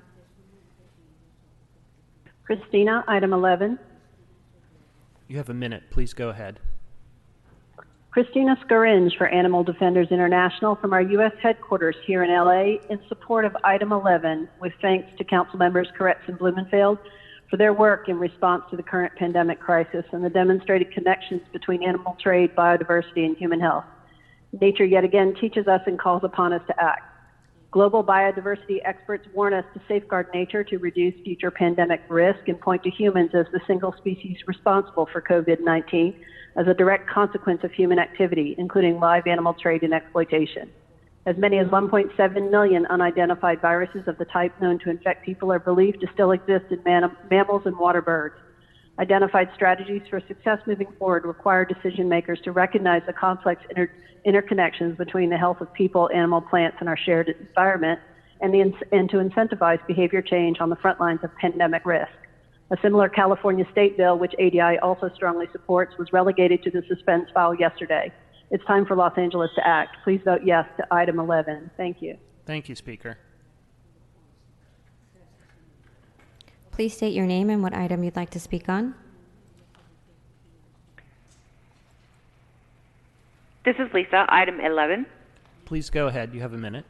Christina, item 11. You have a minute. Please go ahead. Christina Scaringe for Animal Defenders International from our U.S. headquarters here in L.A. in support of item 11, with thanks to Council Members Koretz and Blumenfield for their work in response to the current pandemic crisis and the demonstrated connections between animal trade, biodiversity, and human health. Nature yet again teaches us and calls upon us to act. Global biodiversity experts warn us to safeguard nature to reduce future pandemic risk and point to humans as the single species responsible for COVID-19 as a direct consequence of human activity, including live animal trade and exploitation. As many as 1.7 million unidentified viruses of the type known to infect people are believed to still exist in mammals and water birds. Identified strategies for success moving forward require decision makers to recognize the complex interconnections between the health of people, animal, plants, and our shared environment, and to incentivize behavior change on the front lines of pandemic risk. A similar California state bill, which ADI also strongly supports, was relegated to the suspense file yesterday. It's time for Los Angeles to act. Please vote yes to item 11. Thank you. Thank you, Speaker. Please state your name and what item you'd like to speak on. This is Lisa, item 11. Please go ahead. You have a minute.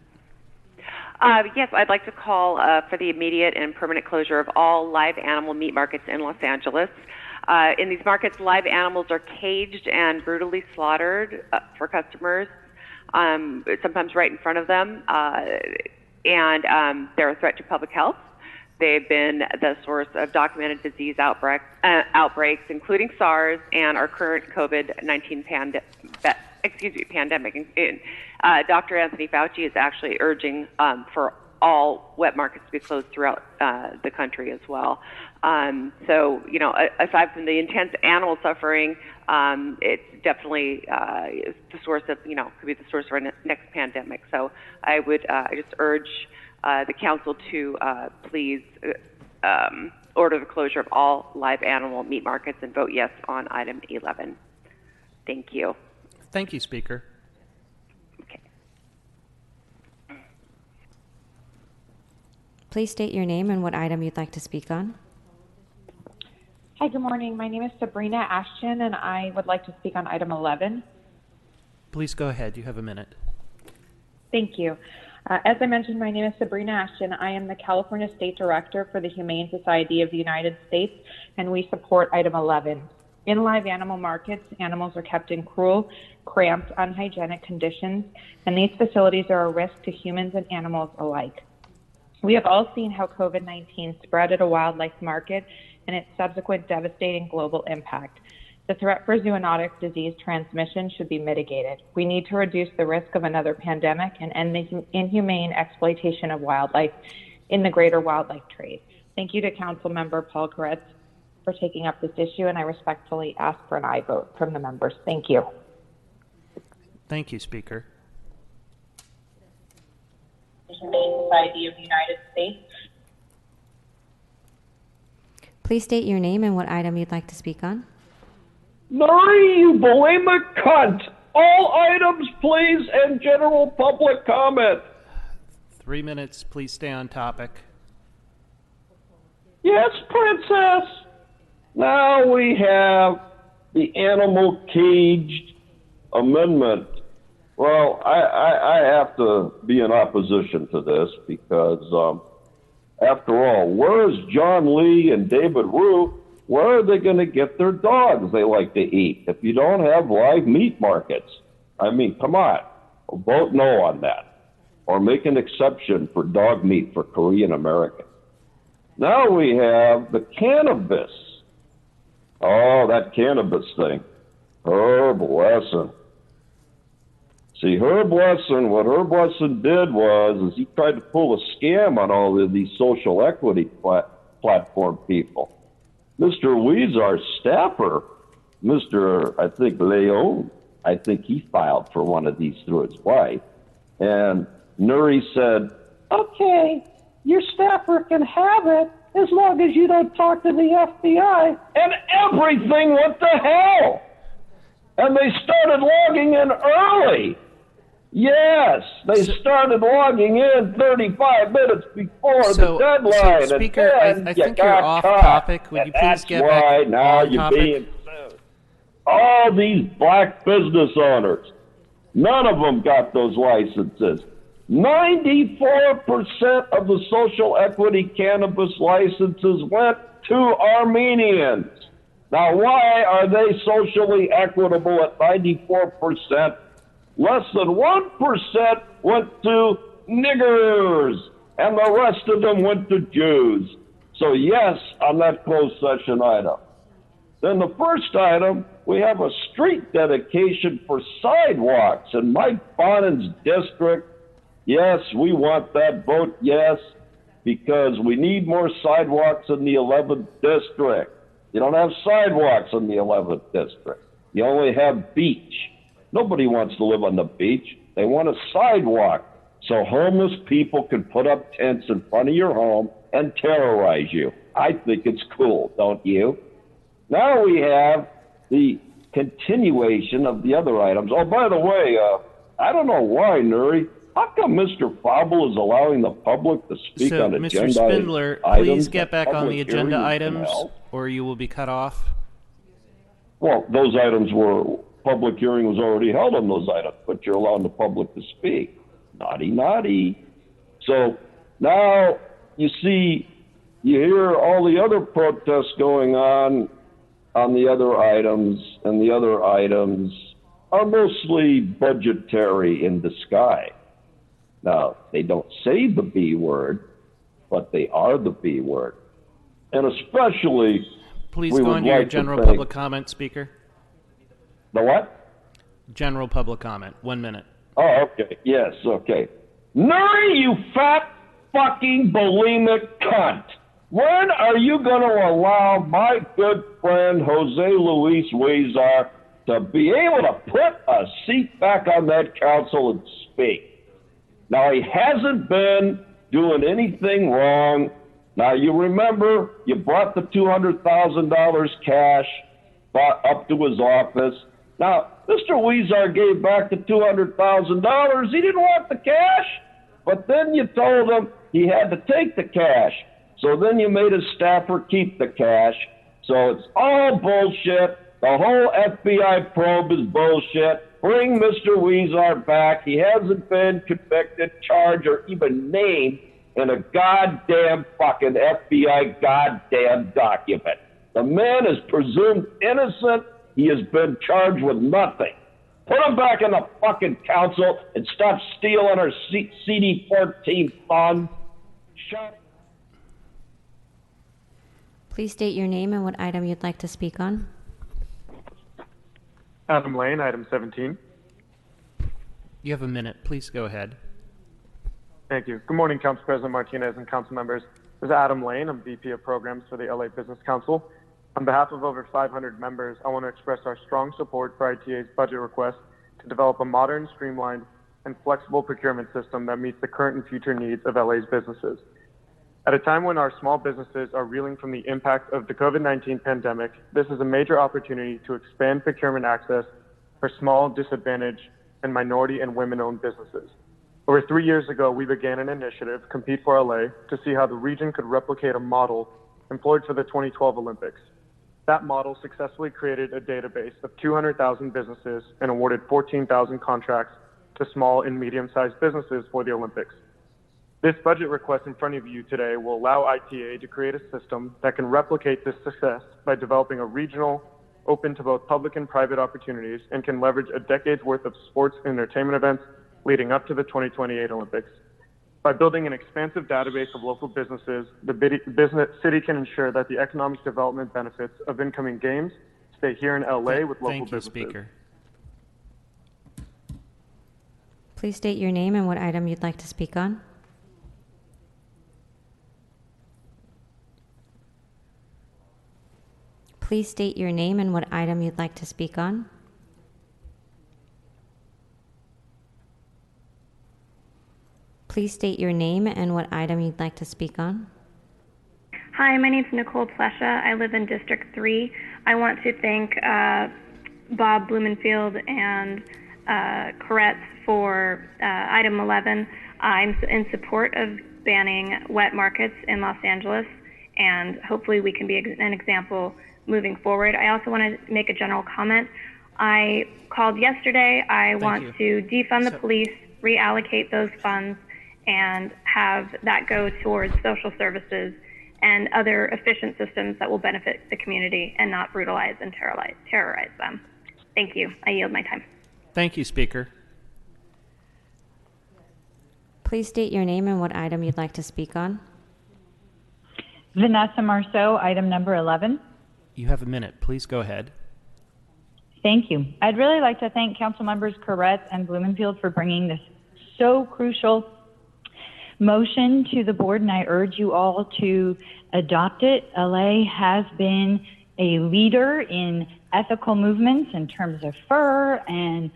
Yes, I'd like to call for the immediate and permanent closure of all live animal meat markets in Los Angeles. In these markets, live animals are caged and brutally slaughtered for customers, sometimes right in front of them, and they're a threat to public health. They've been the source of documented disease outbreaks, including SARS and our current COVID-19 pandemic. Dr. Anthony Fauci is actually urging for all wet markets to be closed throughout the country as well. So, you know, aside from the intense animal suffering, it's definitely the source of, you know, could be the source of our next pandemic. So I would I just urge the council to please order the closure of all live animal meat markets and vote yes on item 11. Thank you. Thank you, Speaker. Okay. Please state your name and what item you'd like to speak on. Hi, good morning. My name is Sabrina Ashton, and I would like to speak on item 11. Please go ahead. You have a minute. Thank you. As I mentioned, my name is Sabrina Ashton. I am the California State Director for the Humane Society of the United States, and we support item 11. In live animal markets, animals are kept in cruel, cramped, unhygienic conditions, and these facilities are a risk to humans and animals alike. We have all seen how COVID-19 spread at a wildlife market and its subsequent devastating global impact. The threat for zoonotic disease transmission should be mitigated. We need to reduce the risk of another pandemic and end the inhumane exploitation of wildlife in the greater wildlife trade. Thank you to Council Member Paul Koretz for taking up this issue, and I respectfully ask for an aye vote from the members. Thank you. Thank you, Speaker. The Humane Society of the United States. Please state your name and what item you'd like to speak on. Marie, you bulimic cunt! All items, please, and general public comment. 3 minutes. Please stay on topic. Yes, Princess. Now we have the animal caged amendment. Well, I have to be in opposition to this because, after all, where's John Lee and David Rue? Where are they going to get their dogs they like to eat if you don't have live meat markets? I mean, come on. Vote no on that. Or make an exception for dog meat for Korean Americans. Now we have the cannabis. Oh, that cannabis thing. Herb Lesson. See, Herb Lesson, what Herb Lesson did was he tried to pull a scam on all of these social equity platform people. Mr. Weezar's staffer, Mr. I think Leon, I think he filed for one of these through his wife. And Nuri said, okay, your staffer can have it as long as you don't talk to the FBI. And everything went to hell. And they started logging in early. Yes, they started logging in 35 minutes before the deadline. So, Speaker, I think you're off topic. Would you please get back on topic? Now you're being sued. All these black business owners, none of them got those licenses. 94% of the social equity cannabis licenses went to Armenians. Now, why are they socially equitable at 94%? Less than 1% went to niggers, and the rest of them went to Jews. So yes, on that closed session item. Then the first item, we have a street dedication for sidewalks in Mike Bonin's district. Yes, we want that vote, yes, because we need more sidewalks in the 11th district. You don't have sidewalks in the 11th district. You only have beach. Nobody wants to live on the beach. They want a sidewalk so homeless people can put up tents in front of your home and terrorize you. I think it's cool, don't you? Now we have the continuation of the other items. Oh, by the way, I don't know why, Nuri. How come Mr. Fauble is allowing the public to speak So, on Mr. agenda Spindler, items? please get back on the Public agenda hearings items, held? or you will be cut off. Well, those items were, public hearing was already held on those items, but you're allowing the public to speak. Naughty, naughty. So now you see, you hear all the other protests going on the other items, and the other items are mostly budgetary in disguise. Now, they don't say the B word, but they are the B word. And especially, Please we go would on to your like to general thank- public comment, Speaker. The what? General public comment. 1 minute. Oh, okay. Yes, okay. Nuri, you fat fucking bulimic cunt. When are you going to allow my good friend Jose Luis Huizar to be able to put a seat back on that council and speak? Now, he hasn't been doing anything wrong. Now, you remember you brought the $200,000 cash up to his office. Now, Mr. Huizar gave back the $200,000. He didn't want the cash, but then you told him he had to take the cash. So then you made his staffer keep the cash. So it's all bullshit. The whole FBI probe is bullshit. Bring Mr. Huizar back. He hasn't been convicted, charged, or even named in a goddamn fucking FBI goddamn document. The man is presumed innocent. He has been charged with nothing. Put him back in the fucking council and stop stealing our CD14 funds. Shut. Please state your name and what item you'd like to speak on. Adam Lane, item 17. You have a minute. Please go ahead. Thank you. Good morning, Council President Martinez and council members. This is Adam Lane. I'm VP of Programs for the LA Business Council. On behalf of over 500 members, I want to express our strong support for ITA's budget request to develop a modern, streamlined, and flexible procurement system that meets the current and future needs of LA's businesses. At a time when our small businesses are reeling from the impact of the COVID-19 pandemic, this is a major opportunity to expand procurement access for small, disadvantaged, and minority and women-owned businesses. Over 3 years ago, we began an initiative, Compete for LA, to see how the region could replicate a model employed for the 2012 Olympics. That model successfully created a database of 200,000 businesses and awarded 14,000 contracts to small and medium-sized businesses for the Olympics. This budget request in front of you today will allow ITA to create a system that can replicate this success by developing a regional, open to both public and private opportunities, and can leverage a decade's worth of sports and entertainment events leading up to the 2028 Olympics. By building an expansive database of local businesses, the city can ensure that the economic development benefits of incoming games stay here in LA with local Thank you, businesses. Speaker. Please state your name and what item you'd like to speak on. Please state your name and what item you'd like to speak on. Please state your name and what item you'd like to speak on. Hi, my name is Nicole Plesha. I live in District 3. I want to thank Bob Blumenfield and Koretz for item 11. I'm in support of banning wet markets in Los Angeles, and hopefully we can be an example moving forward. I also want to make a general comment. I called yesterday. I want to defund the police, reallocate those funds, and have that go towards social services and other efficient systems that will benefit the community and not brutalize and terrorize them. Thank you. I yield my time. Thank you, Speaker. Please state your name and what item you'd like to speak on. Vanessa Marceau, item number 11. You have a minute. Please go ahead. Thank you. I'd really like to thank Council Members Koretz and Blumenfield for bringing this so crucial motion to the board, and I urge you all to adopt it. LA has been a leader in ethical movements in terms of fur, and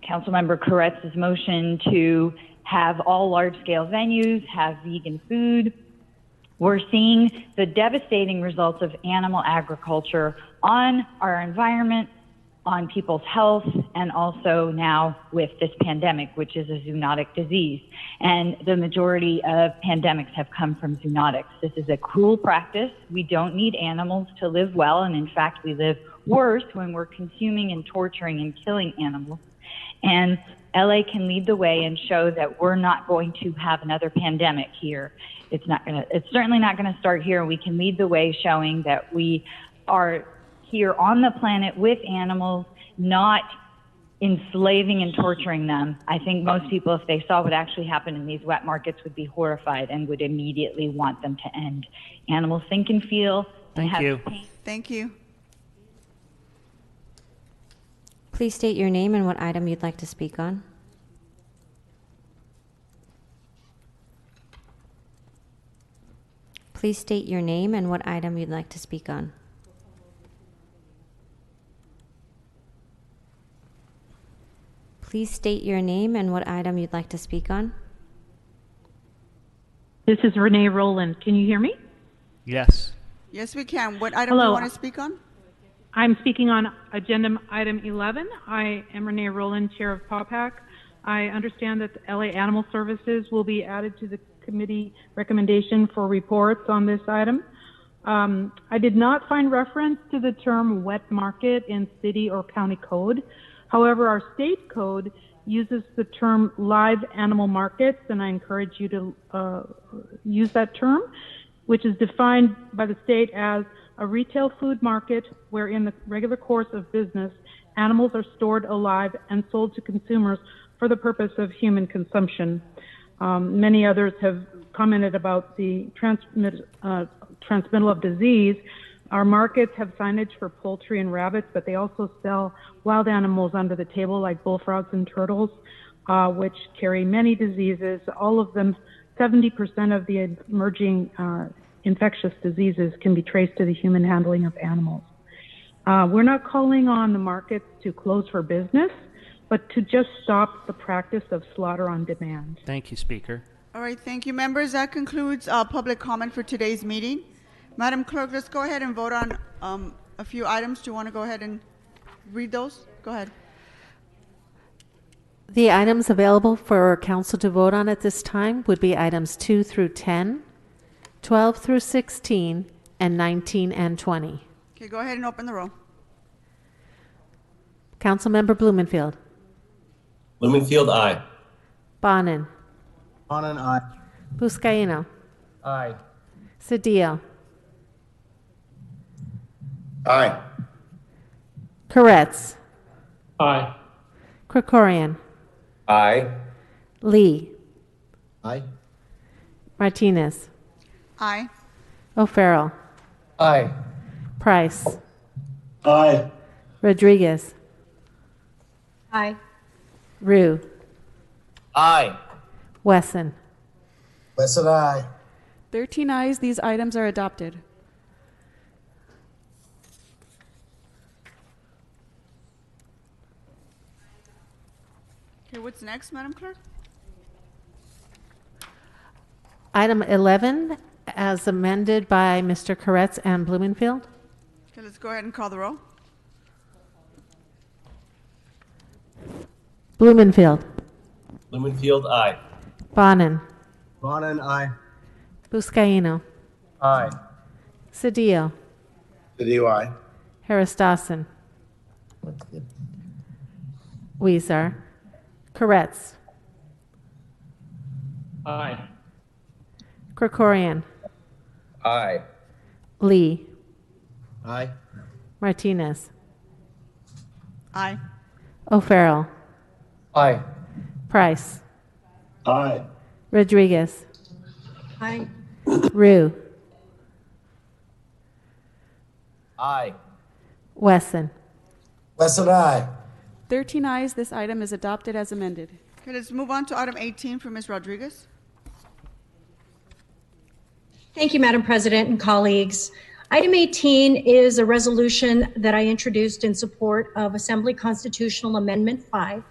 Councilmember Koretz's motion to have all large-scale venues have vegan food. We're seeing the devastating results of animal agriculture on our environment, on people's health, and also now with this pandemic, which is a zoonotic disease. And the majority of pandemics have come from zoonotics. This is a cruel practice. We don't need animals to live well, and in fact, we live worse when we're consuming and torturing and killing animals. And LA can lead the way and show that we're not going to have another pandemic here. It's certainly not gonna start here. We can lead the way showing that we are here on the planet with animals, not enslaving and torturing them. I think most people, if they saw what actually happened in these wet markets, would be horrified and would immediately want them to end. Animals think and feel and have pain. Thank you. Please state your name and what item you'd like to speak on. Please state your name and what item you'd like to speak on. Please state your name and what item you'd like to speak on. This is Renee Rowland. Can you hear me? Yes. Yes, we can. What item do you want to speak on? I'm speaking on agenda item 11. I am Renee Rowland, chair of PAWPAC. I understand that the LA Animal Services will be added to the committee recommendation for reports on this item. I did not find reference to the term wet market in city or county code. However, our state code uses the term live animal markets, and I encourage you to use that term, which is defined by the state as a retail food market where in the regular course of business, animals are stored alive and sold to consumers for the purpose of human consumption. Many others have commented about the transmittal of disease. Our markets have signage for poultry and rabbits, but they also sell wild animals under the table like bullfrogs and turtles, which carry many diseases. All of them, 70% of the emerging infectious diseases can be traced to the human handling of animals. We're not calling on the markets to close for business, but to just stop the practice of slaughter on demand. Thank you, Speaker. All right, thank you, members. That concludes public comment for today's meeting. Madam Clerk, let's go ahead and vote on a few items. Do you want to go ahead and read those? Go ahead. The items available for council to vote on at this time would be items 2 through 10, 12 through 16, and 19 and 20. Okay, go ahead and open the roll. Councilmember Blumenfield. Blumenfield, aye. Bonin. Bonin, aye. Buscaino. Aye. Cedillo. Aye. Koretz. Aye. Krikorian. Aye. Lee. Aye. Martinez. Aye. O'Farrell. Aye. Price. Aye. Rodriguez. Aye. Rue. Aye. Wesson. Wesson, aye. 13 ayes. These items are adopted. Okay, what's next, Madam Clerk? Item 11, as amended by Mr. Koretz and Blumenfield. Okay, let's go ahead and call the roll. Blumenfield. Blumenfield, aye. Bonin. Bonin, aye. Buscaino. Aye. Cedillo. Cedillo, aye. Harris Dawson. Weezer. Koretz. Aye. Krikorian. Aye. Lee. Aye. Martinez. Aye. O'Farrell. Aye. Price. Aye. Rodriguez. Aye. Rue. Aye. Wesson. Wesson, aye. 13 ayes. This item is adopted as amended. Okay, let's move on to item 18 for Ms. Rodriguez. Thank you, Madam President and colleagues. Item 18 is a resolution that I introduced in support of Assembly Constitutional Amendment 5,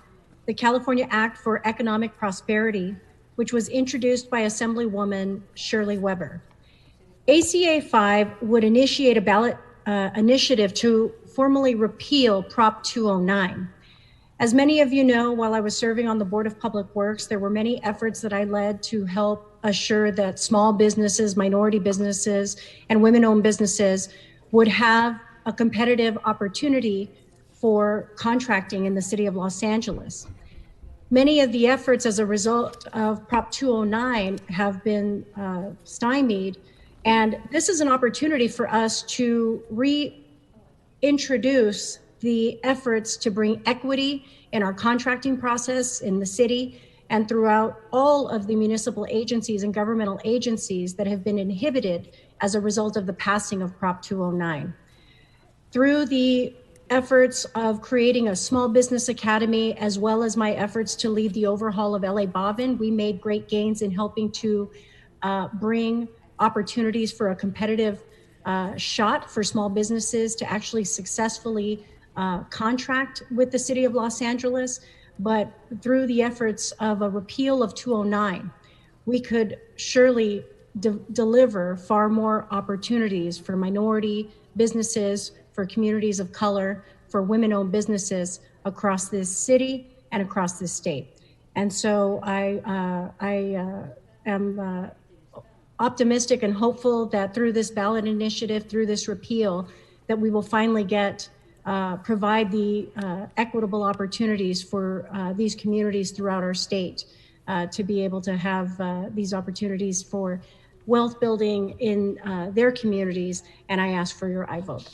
the California Act for Economic Prosperity, which was introduced by Assemblywoman Shirley Weber. ACA 5 would initiate a ballot initiative to formally repeal Prop 209. As many of you know, while I was serving on the Board of Public Works, there were many efforts that I led to help assure that small businesses, minority businesses, and women-owned businesses would have a competitive opportunity for contracting in the city of Los Angeles. Many of the efforts as a result of Prop 209 have been stymied, and this is an opportunity for us to reintroduce the efforts to bring equity in our contracting process in the city and throughout all of the municipal agencies and governmental agencies that have been inhibited as a result of the passing of Prop 209. Through the efforts of creating a small business academy, as well as my efforts to lead the overhaul of LA Bovin, we made great gains in helping to bring opportunities for a competitive shot for small businesses to actually successfully contract with the city of Los Angeles. But through the efforts of a repeal of 209, we could surely deliver far more opportunities for minority businesses, for communities of color, for women-owned businesses across this city and across this state. And so I am optimistic and hopeful that through this ballot initiative, through this repeal, that we will finally provide the equitable opportunities for these communities throughout our state to be able to have these opportunities for wealth building in their communities. And I ask for your aye vote.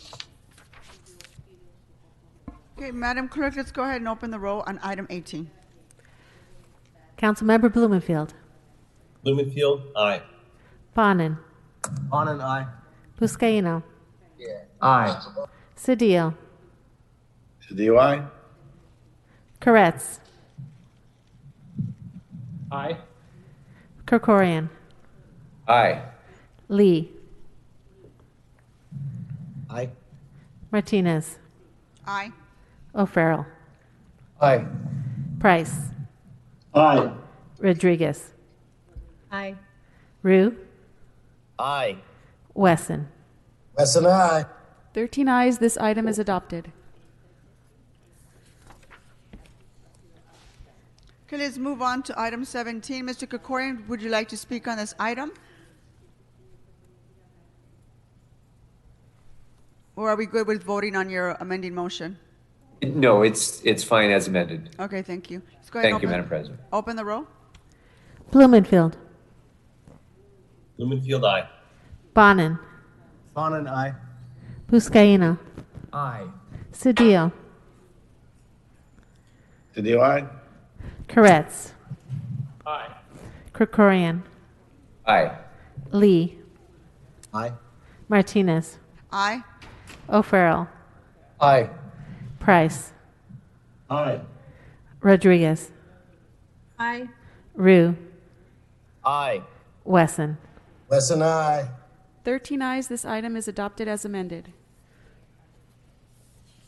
Okay, Madam Clerk, let's go ahead and open the roll on item 18. Councilmember Blumenfield. Blumenfield, aye. Bonin. Bonin, aye. Buscaino. Aye. Cedillo. Cedillo, aye. Koretz. Aye. Krikorian. Aye. Lee. Aye. Martinez. Aye. O'Farrell. Aye. Price. Aye. Rodriguez. Aye. Rue. Aye. Wesson. Wesson, aye. 13 ayes. This item is adopted. Okay, let's move on to item 17. Mr. Krikorian, would you like to speak on this item? Or are we good with voting on your amending motion? No, it's fine as amended. Okay, thank you. Let's go ahead Thank and you, Madam President. open the roll. Blumenfield. Blumenfield, aye. Bonin. Bonin, aye. Buscaino. Aye. Cedillo. Cedillo, aye. Koretz. Aye. Krikorian. Aye. Lee. Aye. Martinez. Aye. O'Farrell. Aye. Price. Aye. Rodriguez. Aye. Rue. Aye. Wesson. Wesson, aye. 13 ayes. This item is adopted as amended.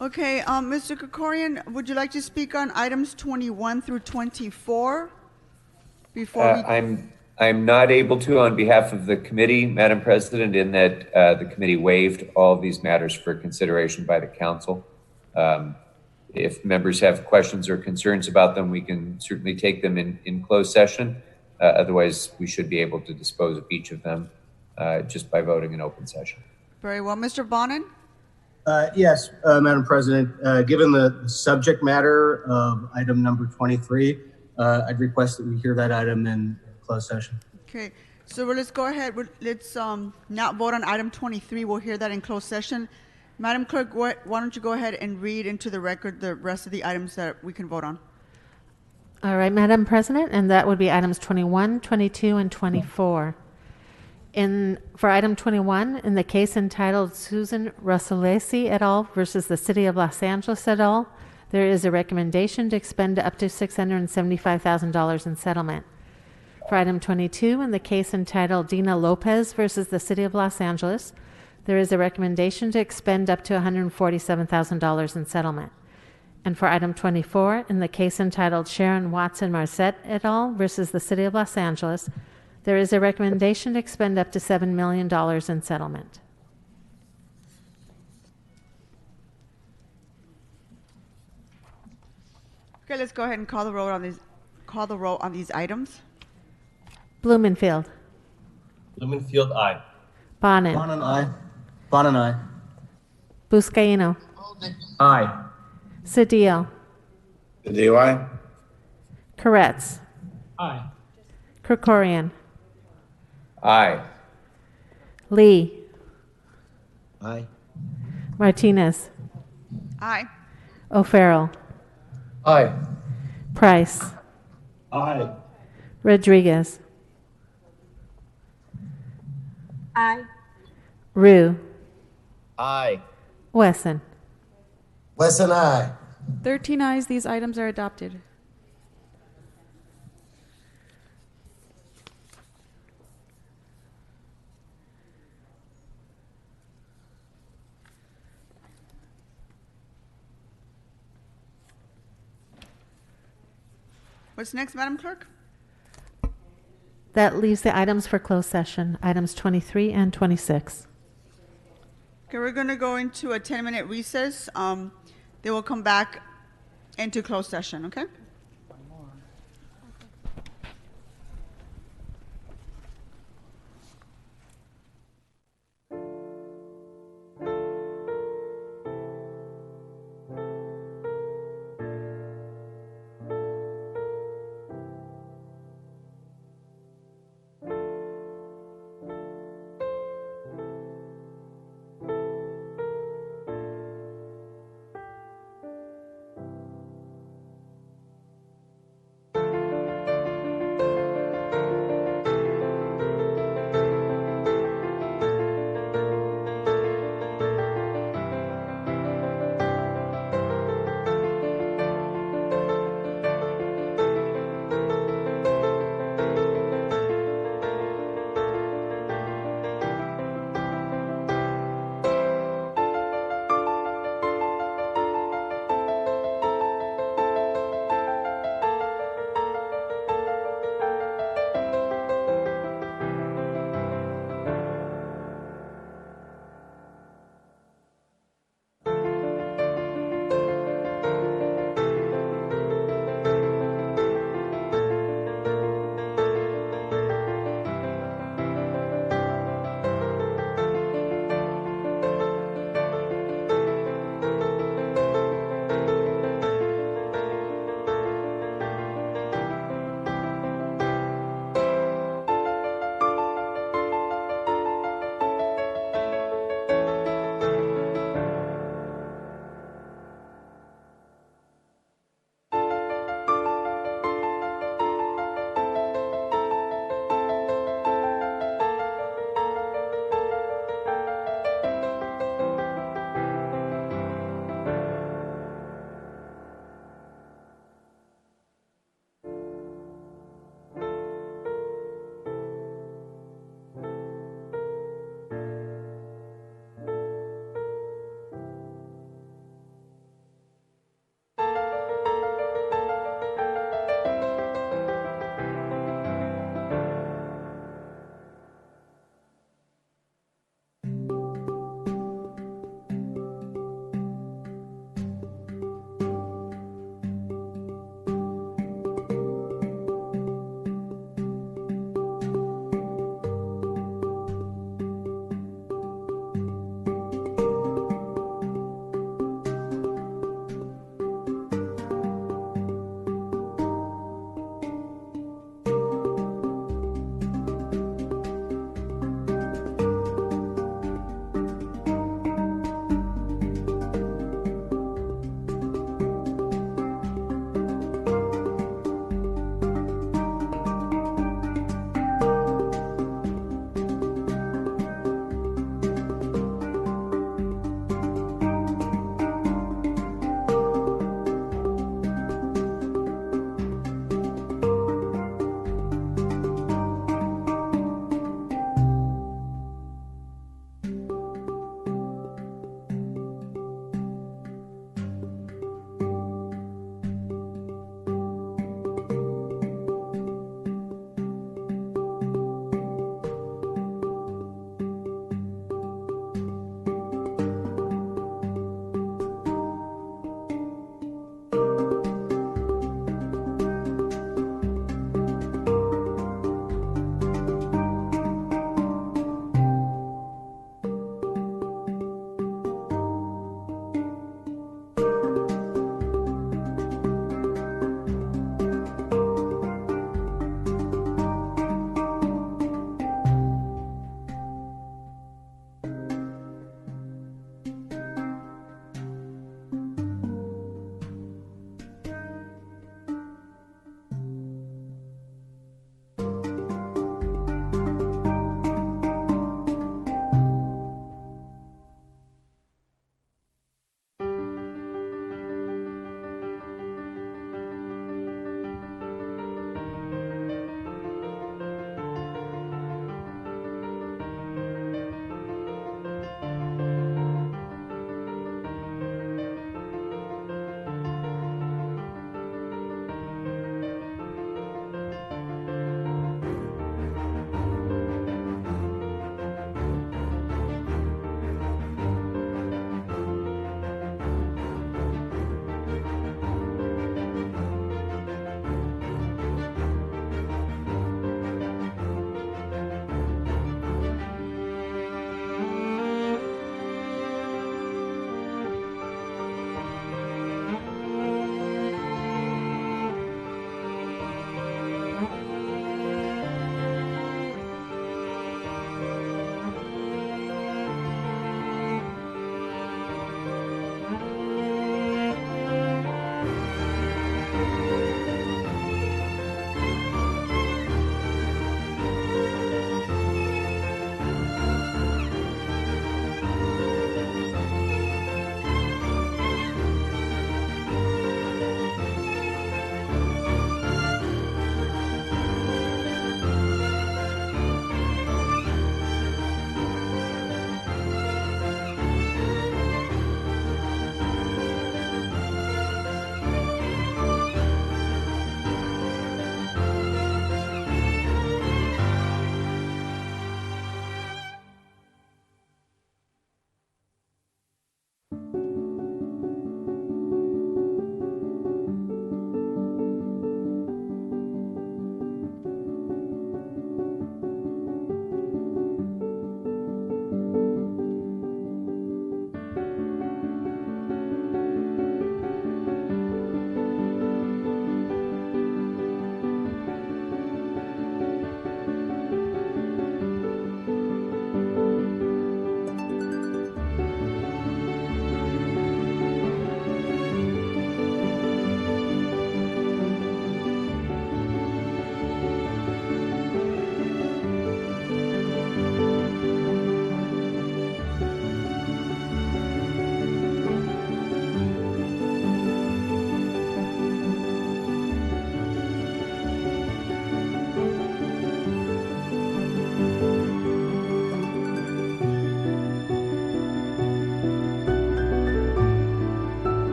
Okay, Mr. Krikorian, would you like to speak on items 21 through 24? Before I'm not able to on behalf of the committee, Madam President, in that the committee waived all of these matters for consideration by the council. If members have questions or concerns about them, we can certainly take them in closed session. Otherwise, we should be able to dispose of each of them just by voting in open session. Very well. Mr. Bonin? Yes, Madam President. Given the subject matter of item number 23, I'd request that we hear that item in closed session. Okay, so let's go ahead. Let's not vote on item 23. We'll hear that in closed session. Madam Clerk, why don't you go ahead and read into the record the rest of the items that we can vote on? All right, Madam President, and that would be items 21, 22, and 24. For item 21, in the case entitled Susan Russellesi et al. Versus the City of Los Angeles et al., there is a recommendation to expend up to $675,000 in settlement. For item 22, in the case entitled Dina Lopez versus the City of Los Angeles, there is a recommendation to expend up to $147,000 in settlement. And for item 24, in the case entitled Sharon Watson Marcet et al. Versus the City of Los Angeles, there is a recommendation to expend up to $7 million in settlement. Okay, let's go ahead and call the roll on these items. Blumenfield. Blumenfield, aye. Bonin. Bonin, aye. Bonin, aye. Buscaino. Aye. Cedillo. Cedillo, aye. Koretz. Aye. Krikorian. Aye. Lee. Aye. Martinez. Aye. O'Farrell. Aye. Price. Aye. Rodriguez. Aye. Rue. Aye. Wesson. Wesson, aye. 13 ayes, these items are adopted. What's next, Madam Clerk? That leaves the items for closed session, items 23 and 26. Okay, we're going to go into a 10-minute recess. They will come back into closed session, okay?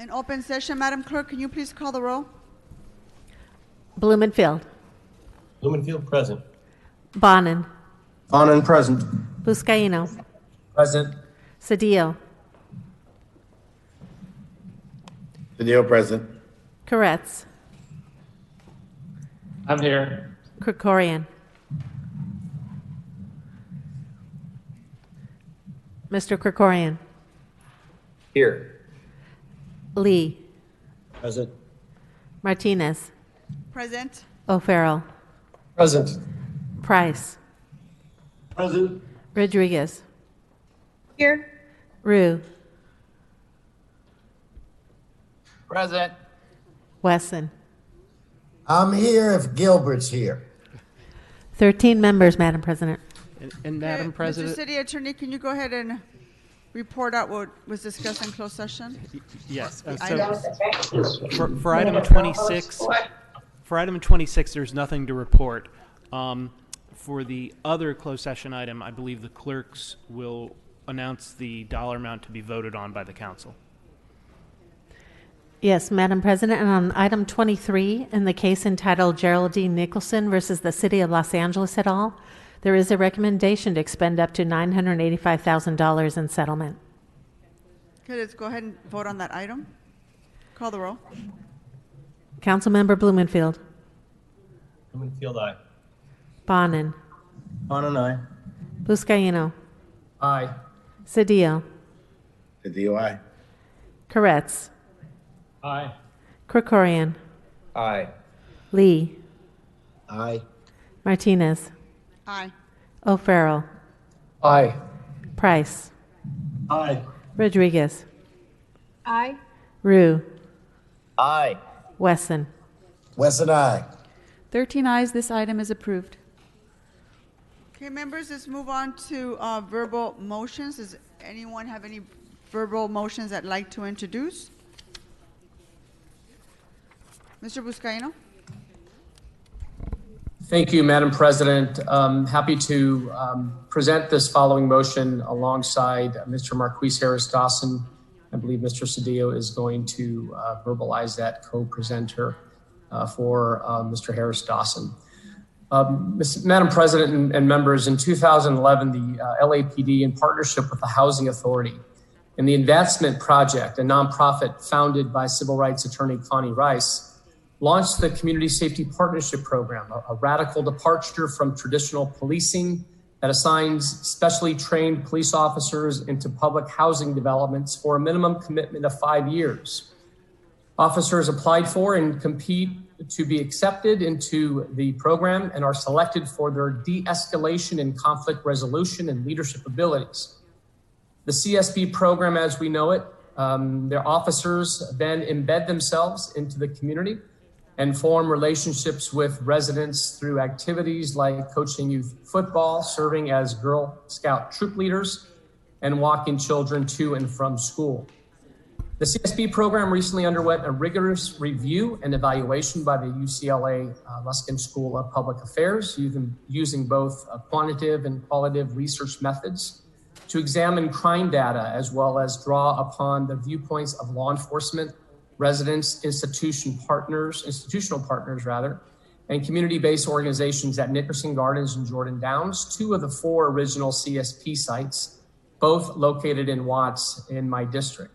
In open session, Madam Clerk, can you please call the roll? Blumenfield. Blumenfield present. Bonin. Bonin present. Buscaino. Present. Cedillo. Cedillo present. Koretz. I'm here. Krikorian. Mr. Krikorian. Here. Lee. Present. Martinez. Present. O'Farrell. Present. Price. Present. Rodriguez. Here. Rue. Present. Wesson. I'm here if Gilbert's here. 13 members, Madam President. And Madam President. Mr. City Attorney, can you go ahead and report out what was discussed in closed session? Yes. So For item 26, there's nothing to report. For the other closed session item, I believe the clerks will announce the dollar amount to be voted on by the council. Yes, Madam President, and on item 23, in the case entitled Geraldine Nicholson versus the City of Los Angeles et al., there is a recommendation to expend up to $985,000 in settlement. Okay, let's go ahead and vote on that item. Call the roll. Councilmember Blumenfield. Blumenfield, aye. Bonin. Bonin, aye. Buscaino. Aye. Cedillo. Cedillo, aye. Koretz. Aye. Krikorian. Aye. Lee. Aye. Martinez. Aye. O'Farrell. Aye. Price. Aye. Rodriguez. Aye. Rue. Aye. Wesson. Wesson, aye. 13 ayes, this item is approved. Okay, members, let's move on to verbal motions. Does anyone have any verbal motions that like to introduce? Mr. Buscaino? Thank you, Madam President. Happy to present this following motion alongside Mr. Marquise Harris Dawson. I believe Mr. Cedillo is going to verbalize that co-presenter for Mr. Harris Dawson. Madam President and members, in 2011, the LAPD, in partnership with the Housing Authority and the Advancement Project, a nonprofit founded by civil rights attorney Connie Rice, launched the Community Safety Partnership Program, a radical departure from traditional policing that assigns specially trained police officers into public housing developments for a minimum commitment of 5 years. Officers applied for and compete to be accepted into the program and are selected for their de-escalation and conflict resolution and leadership abilities. The CSP program, as we know it, their officers then embed themselves into the community and form relationships with residents through activities like coaching youth football, serving as Girl Scout troop leaders, and walking children to and from school. The CSP program recently underwent a rigorous review and evaluation by the UCLA Luskin School of Public Affairs, using both quantitative and qualitative research methods to examine crime data, as well as draw upon the viewpoints of law enforcement, residents, institutional partners, and community-based organizations at Nickerson Gardens and Jordan Downs, 2 of the 4 original CSP sites, both located in Watts in my district.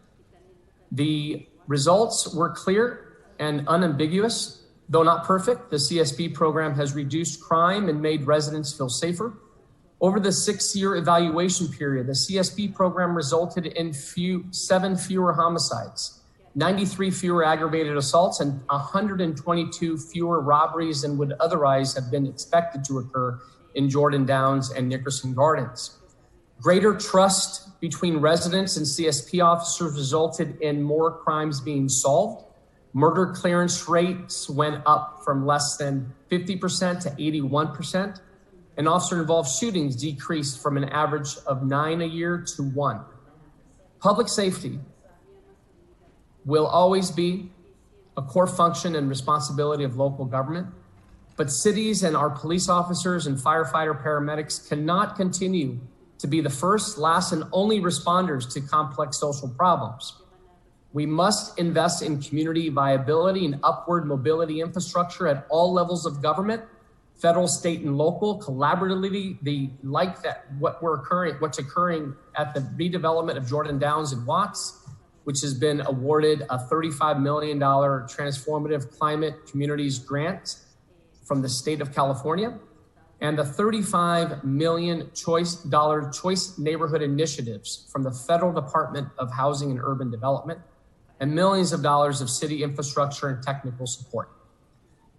The results were clear and unambiguous. Though not perfect, the CSP program has reduced crime and made residents feel safer. Over the 6-year evaluation period, the CSP program resulted in 7 fewer homicides, 93 fewer aggravated assaults, and 122 fewer robberies than would otherwise have been expected to occur in Jordan Downs and Nickerson Gardens. Greater trust between residents and CSP officers resulted in more crimes being solved. Murder clearance rates went up from less than 50% to 81%, and officer-involved shootings decreased from an average of 9 a year to 1. Public safety will always be a core function and responsibility of local government, but cities and our police officers and firefighter paramedics cannot continue to be the first, last, and only responders to complex social problems. We must invest in community viability and upward mobility infrastructure at all levels of government, federal, state, and local, collaboratively. What's occurring at the redevelopment of Jordan Downs and Watts, which has been awarded a $35 million transformative climate communities grant from the state of California, and the $35 million choice neighborhood initiatives from the Federal Department of Housing and Urban Development, and millions of dollars of city infrastructure and technical support.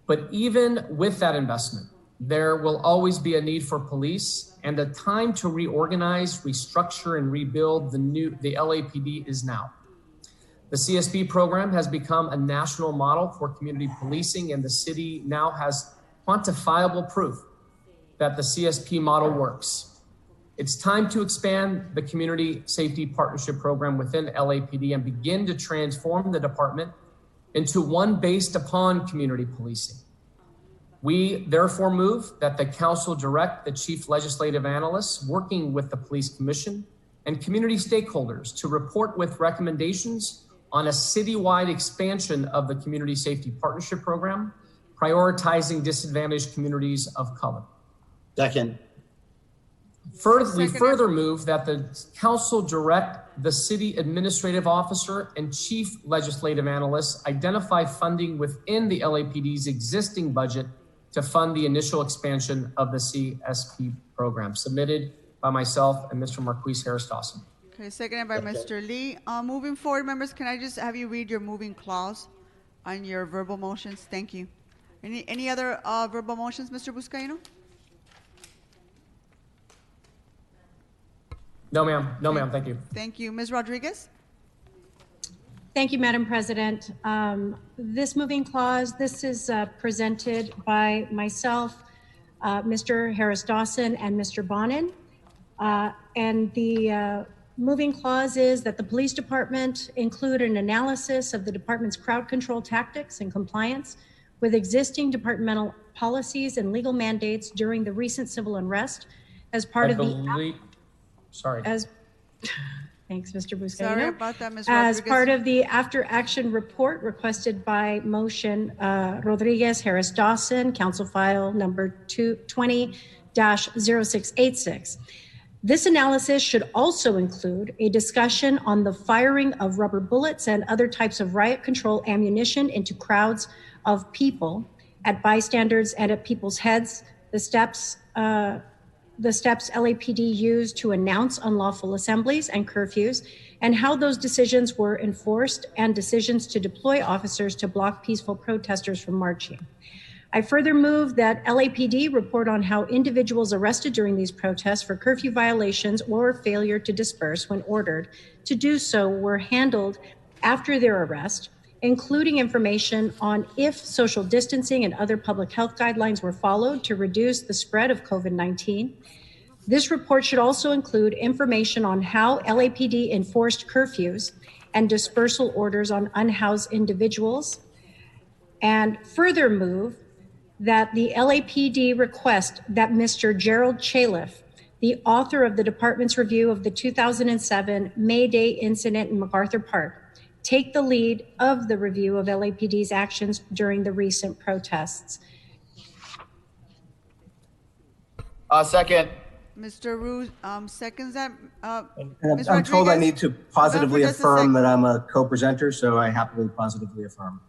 But even with that investment, there will always be a need for police, and the time to reorganize, restructure, and rebuild the LAPD is now. The CSP program has become a national model for community policing, and the city now has quantifiable proof that the CSP model works. It's time to expand the Community Safety Partnership Program within LAPD and begin to transform the department into one based upon community policing. We therefore move that the council direct the chief legislative analysts working with the police commission and community stakeholders to report with recommendations on a citywide expansion of the Community Safety Partnership Program, prioritizing disadvantaged communities of color. Second. We further move that the council direct the city administrative officer and chief legislative analysts identify funding within the LAPD's existing budget to fund the initial expansion of the CSP program, submitted by myself and Mr. Marquis Harris Dawson. Okay, seconded by Mr. Lee. Moving forward, members, can I just have you read your moving clause on your verbal motions? Thank you. Any other verbal motions, Mr. Buscaino? No, ma'am. No, ma'am. Thank you. Thank you. Ms. Rodriguez? Thank you, Madam President. This moving clause, this is presented by myself, Mr. Harris Dawson, and Mr. Bonin. And the moving clause is that the police department include an analysis of the department's crowd control tactics and compliance with existing departmental policies and legal mandates during the recent civil unrest as part of the... Sorry. Thanks, Mr. Buscaino. Sorry about that, Ms. As Rodriguez. part of the after-action report requested by motion Rodriguez, Harris Dawson, Council File number 20-0686. This analysis should also include a discussion on the firing of rubber bullets and other types of riot control ammunition into crowds of people, at bystanders and at people's heads, the steps LAPD used to announce unlawful assemblies and curfews, and how those decisions were enforced, and decisions to deploy officers to block peaceful protesters from marching. I further move that LAPD report on how individuals arrested during these protests for curfew violations or failure to disperse when ordered to do so were handled after their arrest, including information on if social distancing and other public health guidelines were followed to reduce the spread of COVID-19. This report should also include information on how LAPD enforced curfews and dispersal orders on unhoused individuals, and further move that the LAPD request that Mr. Gerald Chaliff, the author of the department's review of the 2007 May Day incident in MacArthur Park, take the lead of the review of LAPD's actions during the recent protests. Second. Mr. Rue seconds that. And I'm told I need to positively affirm that I'm a co-presenter, so I happily positively affirm.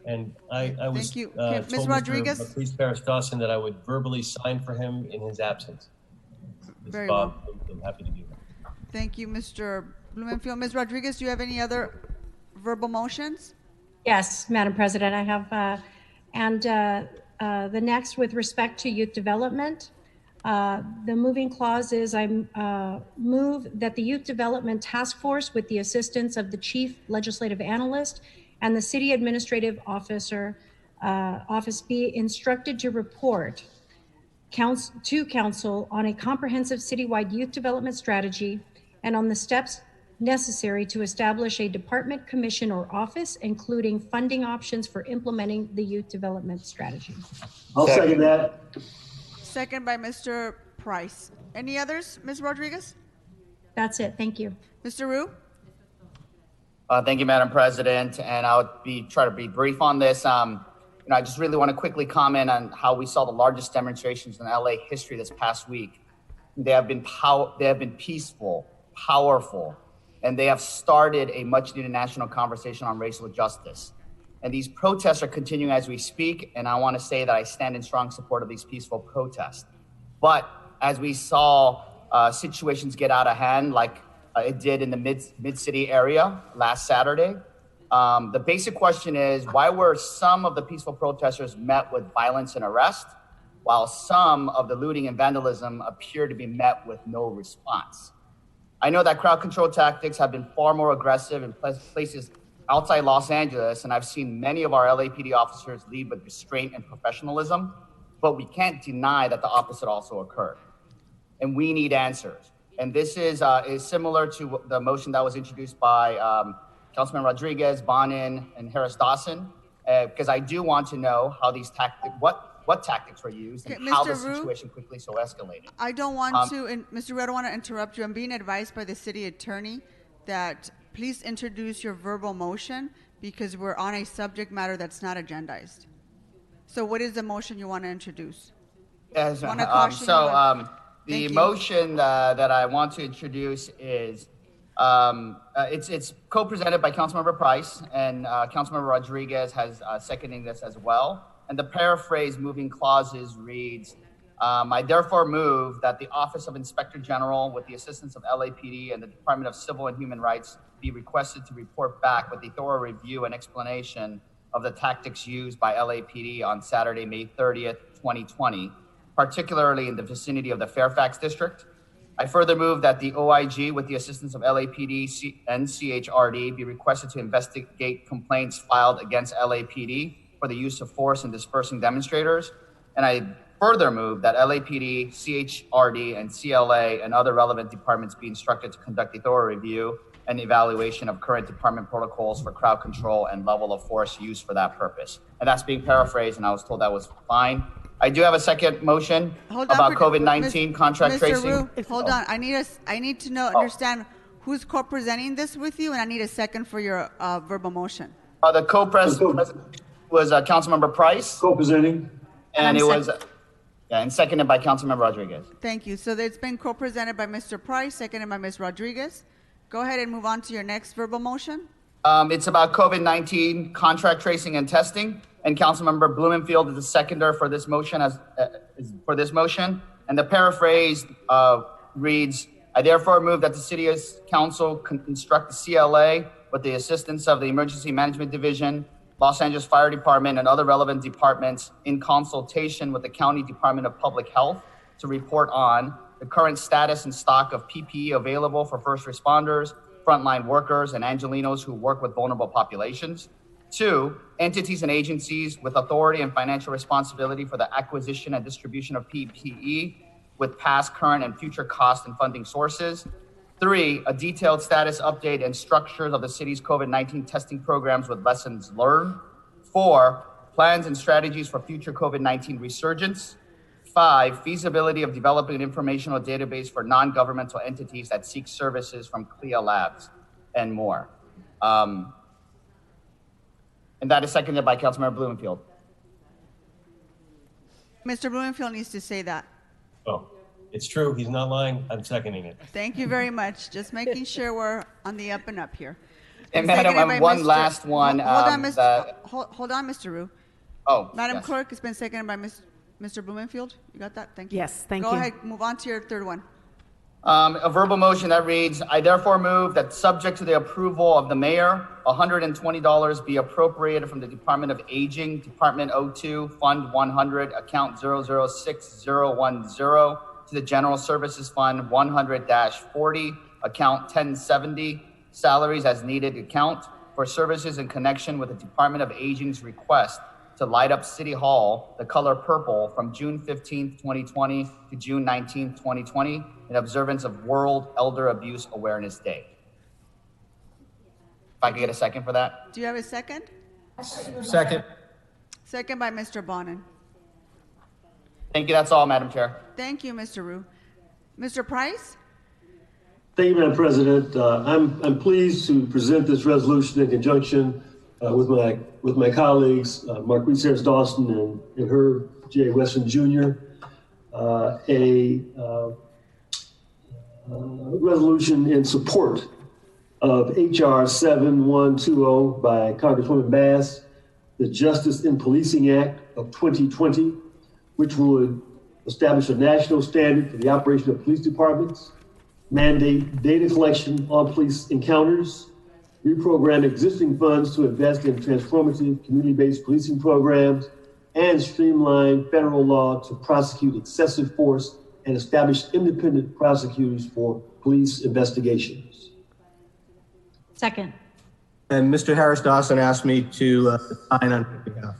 And I was Thank you. told Ms. Rodriguez? Mr. Marquis Harris Dawson that I would verbally sign for him in his absence. Very Bob, I'm happy to do that. Thank you, Mr. Blumenfield. Ms. Rodriguez, do you have any other verbal motions? Yes, Madam President, I have, the next with respect to youth development. The moving clause is I move that the Youth Development Task Force, with the assistance of the Chief Legislative Analyst and the City Administrative Officer, Office, be instructed to report to Council on a comprehensive citywide youth development strategy and on the steps necessary to establish a department, commission, or office, including funding options for implementing the youth development strategy. I'll second that. Second by Mr. Price. Any others, Ms. Rodriguez? That's it. Thank you. Mr. Rue? Thank you, Madam President, and I'll try to be brief on this. I just really want to quickly comment on how we saw the largest demonstrations in LA history this past week. They have been peaceful, powerful, and they have started a much-needed national conversation on racial justice. And these protests are continuing as we speak, and I want to say that I stand in strong support of these peaceful protests. But as we saw situations get out of hand, like it did in the mid-city area last Saturday, the basic question is, why were some of the peaceful protesters met with violence and arrest, while some of the looting and vandalism appear to be met with no response? I know that crowd control tactics have been far more aggressive in places outside Los Angeles, and I've seen many of our LAPD officers lead with restraint and professionalism, but we can't deny that the opposite also occurred. And we need answers. And this is similar to the motion that was introduced by Councilman Rodriguez, Bonin, and Harris-Dawson, because I do want to know how these tactics, what tactics were used, and how the situation quickly so escalated. I don't want to, and Mr. Rue, I don't want to interrupt you. I'm being advised by the city attorney that please introduce your verbal motion because we're on a subject matter that's not agendized. So what is the motion you want to introduce? Yes, the motion that I want to introduce is, it's co-presented by Councilmember Price, and Councilmember Rodriguez has seconding this as well. And the paraphrase moving clauses reads, I therefore move that the Office of Inspector General, with the assistance of LAPD and the Department of Civil and Human Rights, be requested to report back with a thorough review and explanation of the tactics used by LAPD on Saturday, May 30th, 2020, particularly in the vicinity of the Fairfax District. I further move that the OIG, with the assistance of LAPD and CHRD, be requested to investigate complaints filed against LAPD for the use of force in dispersing demonstrators. And I further move that LAPD, CHRD, and CLA and other relevant departments be instructed to conduct a thorough review and evaluation of current department protocols for crowd control and level of force used for that purpose. And that's being paraphrased, and I was told that was fine. I do have a second motion about COVID-19 contract tracing. Mr. Rue, hold on. I need to understand who's co-presenting this with you, and I need a second for your verbal motion. The co-president was Councilmember Price. Co-presenting. And it was, and seconded by Councilmember Rodriguez. Thank you. So it's been co-presented by Mr. Price, seconded by Ms. Rodriguez. Go ahead and move on to your next verbal motion. It's about COVID-19 contract tracing and testing, and Councilmember Blumenfield is the seconder for this motion. And the paraphrase reads, I therefore move that the City Council instruct the CLA, with the assistance of the Emergency Management Division, Los Angeles Fire Department, and other relevant departments, in consultation with the County Department of Public Health, to report on the current status and stock of PPE available for first responders, frontline workers, and Angelenos who work with vulnerable populations. 2, entities and agencies with authority and financial responsibility for the acquisition and distribution of PPE with past, current, and future cost and funding sources. 3, a detailed status update and structures of the city's COVID-19 testing programs with lessons learned. 4, plans and strategies for future COVID-19 resurgence. 5, feasibility of developing an informational database for non-governmental entities that seek services from CLIA Labs, and more. And that is seconded by Councilmember Blumenfield. Mr. Blumenfield needs to say that. Oh, it's true. He's not lying. I'm seconding it. Thank you very much. Just making sure we're on the up and up here. And Madam, one last one. Hold on, Mr. Rue. Oh, Madam yes. Clerk, it's been seconded by Mr. Blumenfield. You got that? Thank you. Yes, thank you. Go ahead, move on to your third one. A verbal motion that reads, I therefore move that, subject to the approval of the mayor, $120 be appropriated from the Department of Aging, Department 02, Fund 100, account 006010, to the General Services Fund 100-40, account 1070, salaries as needed account, for services in connection with the Department of Aging's request to light up City Hall the color purple from June 15th, 2020 to June 19th, 2020, in observance of World Elder Abuse Awareness Day. If I could get a second for that. Do you have a second? Second. Second by Mr. Bonin. Thank you. That's all, Madam Chair. Thank you, Mr. Rue. Mr. Price? Thank you, Madam President. I'm pleased to present this resolution in conjunction with my colleagues, Marquise Harris Dawson and Herb J. Wesson Jr. Resolution in support of H.R. 7120 by Congresswoman Bass, the Justice in Policing Act of 2020, which would establish a national standard for the operation of police departments, mandate data collection on police encounters, reprogram existing funds to invest in transformative community-based policing programs, and streamline federal law to prosecute excessive force and establish independent prosecutors for police investigations. Second. And Mr. Harris Dawson asked me to sign on his behalf.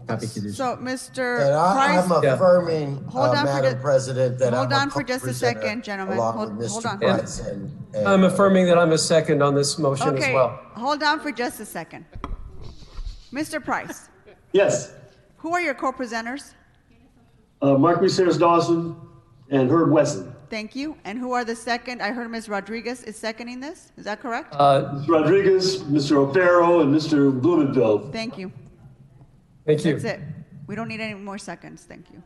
Happy to do so. So, Mr. I'm Price, affirming, hold on Madam President, that hold I'm on for just a second, gentlemen. along with Hold Mr. on. Price and I'm affirming that I'm a second on this motion as well. Hold on for just a second. Mr. Price. Yes. Who are your co-presenters? Marquise Harris Dawson and Herb Wesson. Thank you. And who are the second? I heard Ms. Rodriguez is seconding this. Is that correct? Mr. Rodriguez, Mr. O'Farrell, and Mr. Blumenfeld. Thank you. Thank you. That's it. We don't need any more seconds. Thank you.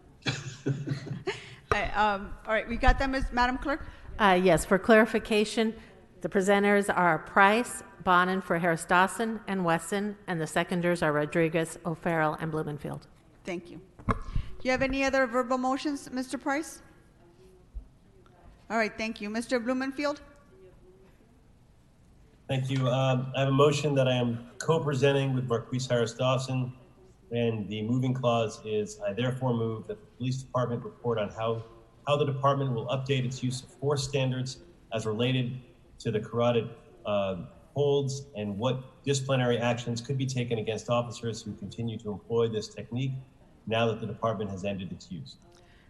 All right, we got them, Madam Clerk? Yes, for clarification, the presenters are Price, Bonin for Harris Dawson, and Wesson, and the seconders are Rodriguez, O'Farrell, and Blumenfield. Thank you. Do you have any other verbal motions, Mr. Price? All right, thank you. Mr. Blumenfield? Thank you. I have a motion that I am co-presenting with Marquise Harris Dawson, and the moving clause is, I therefore move that the police department report on how the department will update its use of force standards as related to the carotid holds and what disciplinary actions could be taken against officers who continue to employ this technique now that the department has ended its use.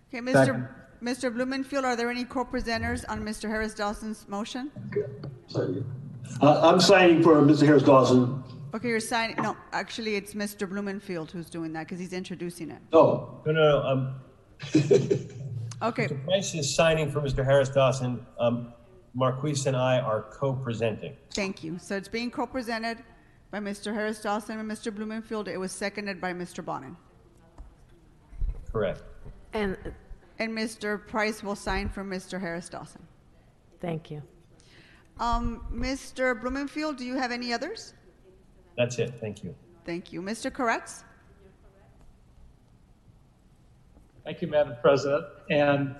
Okay, Mr. Blumenfield, are there any co-presenters on Mr. Harris Dawson's motion? I'm signing for Mr. Harris Dawson. Okay, you're signing. No, actually, it's Mr. Blumenfield who's doing that because he's introducing it. Oh. No. Okay. Mr. Price is signing for Mr. Harris Dawson. Marquise and I are co-presenting. Thank you. So it's being co-presented by Mr. Harris Dawson and Mr. Blumenfield. It was seconded by Mr. Bonin. Correct. And Mr. Price will sign for Mr. Harris Dawson. Thank you. Mr. Blumenfield, do you have any others? That's it. Thank you. Thank you. Mr. Koretz? Thank you, Madam President. And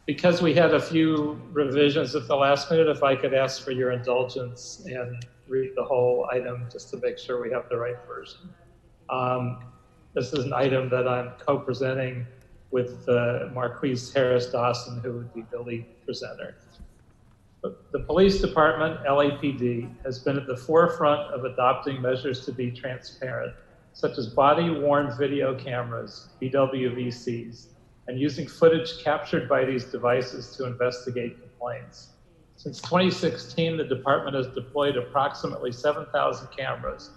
because we had a few revisions at the last minute, if I could ask for your indulgence and read the whole item just to make sure we have the right version. This is an item that I'm co-presenting with Marquise Harris Dawson, who would be the lead presenter. The police department, LAPD, has been at the forefront of adopting measures to be transparent, such as body-worn video cameras, BWVCs, and using footage captured by these devices to investigate complaints. Since 2016, the department has deployed approximately 7,000 cameras,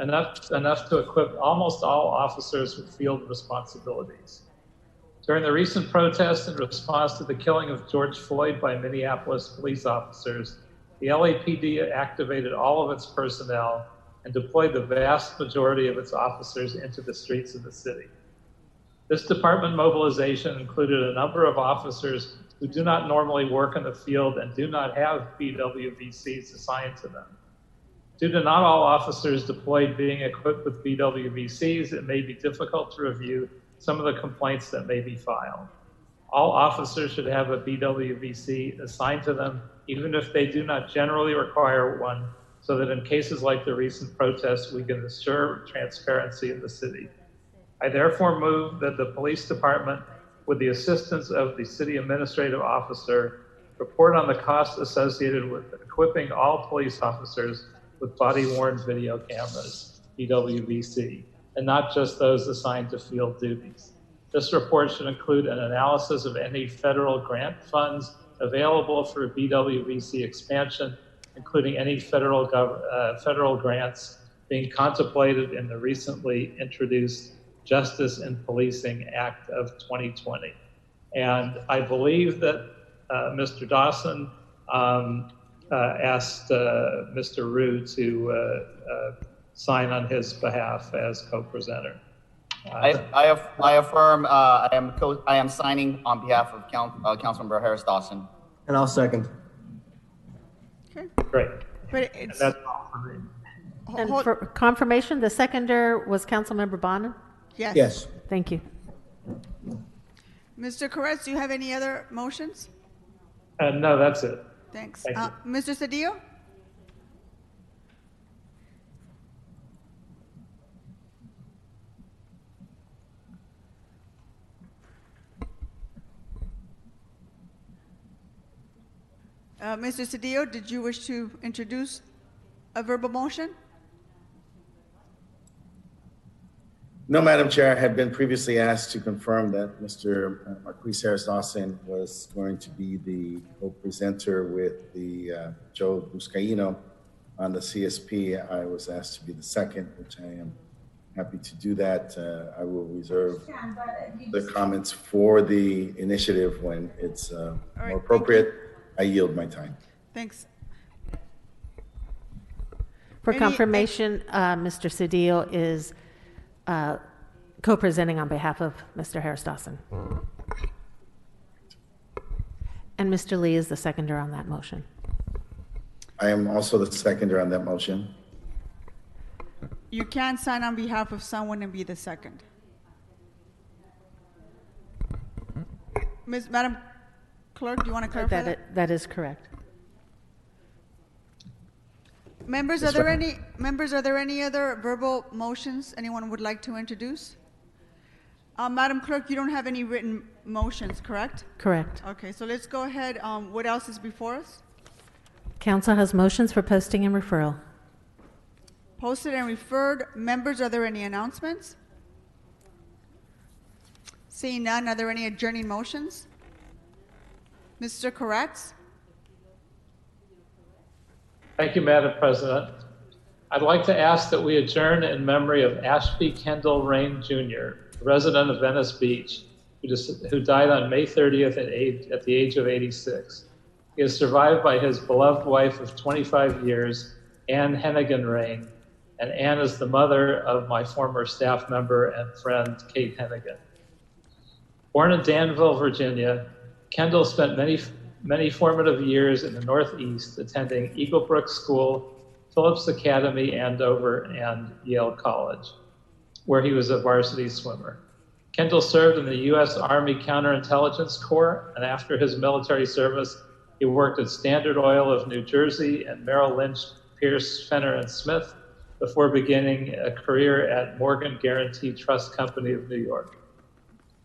enough to equip almost all officers with field responsibilities. During the recent protests in response to the killing of George Floyd by Minneapolis police officers, the LAPD activated all of its personnel and deployed the vast majority of its officers into the streets of the city. This department mobilization included a number of officers who do not normally work in the field and do not have BWVCs assigned to them. Due to not all officers deployed being equipped with BWVCs, it may be difficult to review some of the complaints that may be filed. All officers should have a BWVC assigned to them, even if they do not generally require one, so that in cases like the recent protests, we can assure transparency in the city. I therefore move that the police department, with the assistance of the city administrative officer, report on the costs associated with equipping all police officers with body-worn video cameras, BWVC, and not just those assigned to field duties. This report should include an analysis of any federal grant funds available for BWVC expansion, including any federal grants being contemplated in the recently introduced Justice in Policing Act of 2020. And I believe that Mr. Dawson asked Mr. Rue to sign on his behalf as co-presenter. I affirm. I am signing on behalf of Councilmember Harris Dawson. And I'll second. Okay. Great. But it's, and that's all for me. And for confirmation, the seconder was Councilmember Bonin? Yes. Yes. Thank you. Mr. Koretz, do you have any other motions? No, that's it. Thanks. Thank you. Mr. Cedillo? Mr. Cedillo, did you wish to introduce a verbal motion? No, Madam Chair, I had been previously asked to confirm that Mr. Marquis Harris Dawson was going to be the co-presenter with the Joe Buscaino on the CSP. I was asked to be the second, which I am happy to do that. I will reserve the comments for the initiative when it's more appropriate. I yield my time. Thanks. For confirmation, Mr. Cedillo is co-presenting on behalf of Mr. Harris Dawson. And Mr. Lee is the seconder on that motion. I am also the seconder on that motion. You can sign on behalf of someone and be the second. Madam Clerk, do you want to clarify that? That is correct. Members, are there any other verbal motions anyone would like to introduce? Madam Clerk, you don't have any written motions, correct? Correct. Okay, so let's go ahead. What else is before us? Council has motions for posting and referral. Posted and referred. Members, are there any announcements? Seeing none, are there any adjourning motions? Mr. Koretz? Thank you, Madam President. I'd like to ask that we adjourn in memory of Ashby Kendall Rain Jr., a resident of Venice Beach, who died on May 30th at the age of 86. He is survived by his beloved wife of 25 years, Ann Hennigan Rain, and Ann is the mother of my former staff member and friend, Kate Hennigan. Born in Danville, Virginia, Kendall spent many formative years in the Northeast, attending Eagle Brook School, Phillips Academy, Andover, and Yale College, where he was a varsity swimmer. Kendall served in the U.S. Army Counterintelligence Corps, and after his military service, he worked at Standard Oil of New Jersey and Merrill Lynch, Pierce, Fenner, and Smith before beginning a career at Morgan Guaranty Trust Company of New York.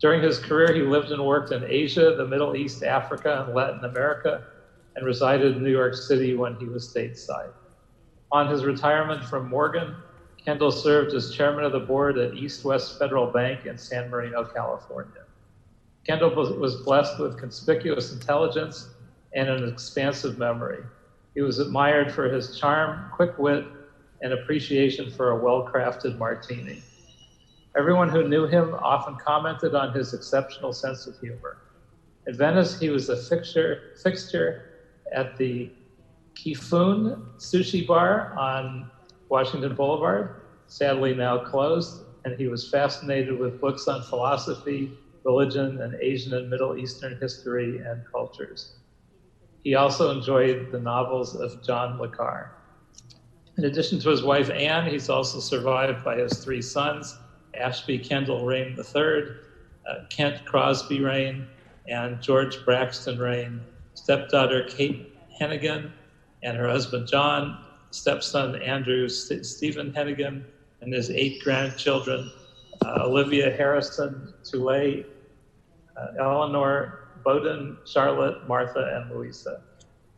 During his career, he lived and worked in Asia, the Middle East, Africa, and Latin America, and resided in New York City when he was stateside. On his retirement from Morgan, Kendall served as chairman of the board at East West Federal Bank in San Marino, California. Kendall was blessed with conspicuous intelligence and an expansive memory. He was admired for his charm, quick wit, and appreciation for a well-crafted martini. Everyone who knew him often commented on his exceptional sense of humor. At Venice, he was a fixture at the Kifun Sushi Bar on Washington Boulevard, sadly now closed, and he was fascinated with books on philosophy, religion, and Asian and Middle Eastern history and cultures. He also enjoyed the novels of John le Carre. In addition to his wife, Anne, he's also survived by his three sons, Ashby Kendall Rain III, Kent Crosby Rain, and George Braxton Rain, stepdaughter Kate Hennigan, and her husband John, stepson Andrew Stephen Hennigan, and his 8 grandchildren, Olivia Harrison, Tulay, Eleanor, Bowden, Charlotte, Martha, and Louisa.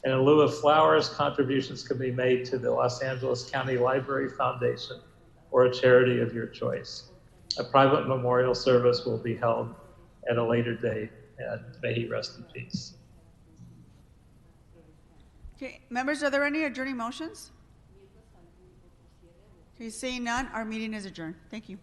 And in lieu of flowers, contributions can be made to the Los Angeles County Library Foundation or a charity of your choice. A private memorial service will be held at a later date, and may he rest in peace. Okay, members, are there any adjourning motions? Okay, seeing none, our meeting is adjourned. Thank you.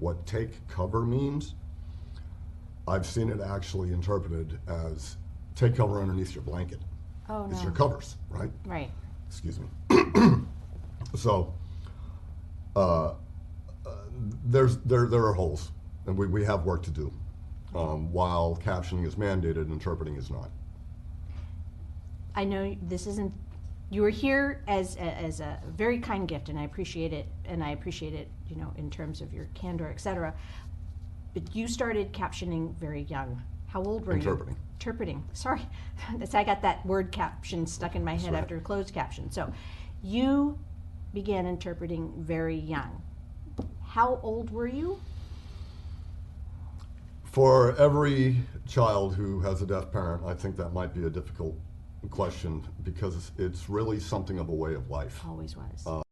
what take cover means. I've seen it actually interpreted as take cover underneath your blanket. Oh, It's no. your covers, right? Right. Excuse me. So there are holes, and we have work to do. While captioning is mandated, interpreting is not. I know this isn't, you were here as a very kind gift, and I appreciate it, you know, in terms of your candor, et cetera. But you started captioning very young. How old were you? Interpreting. Sorry. I got that word caption stuck in my head after closed caption. So you began interpreting very young. How old were you? For every child who has a deaf parent, I think that might be a difficult question because it's really something of a way of life. Always was.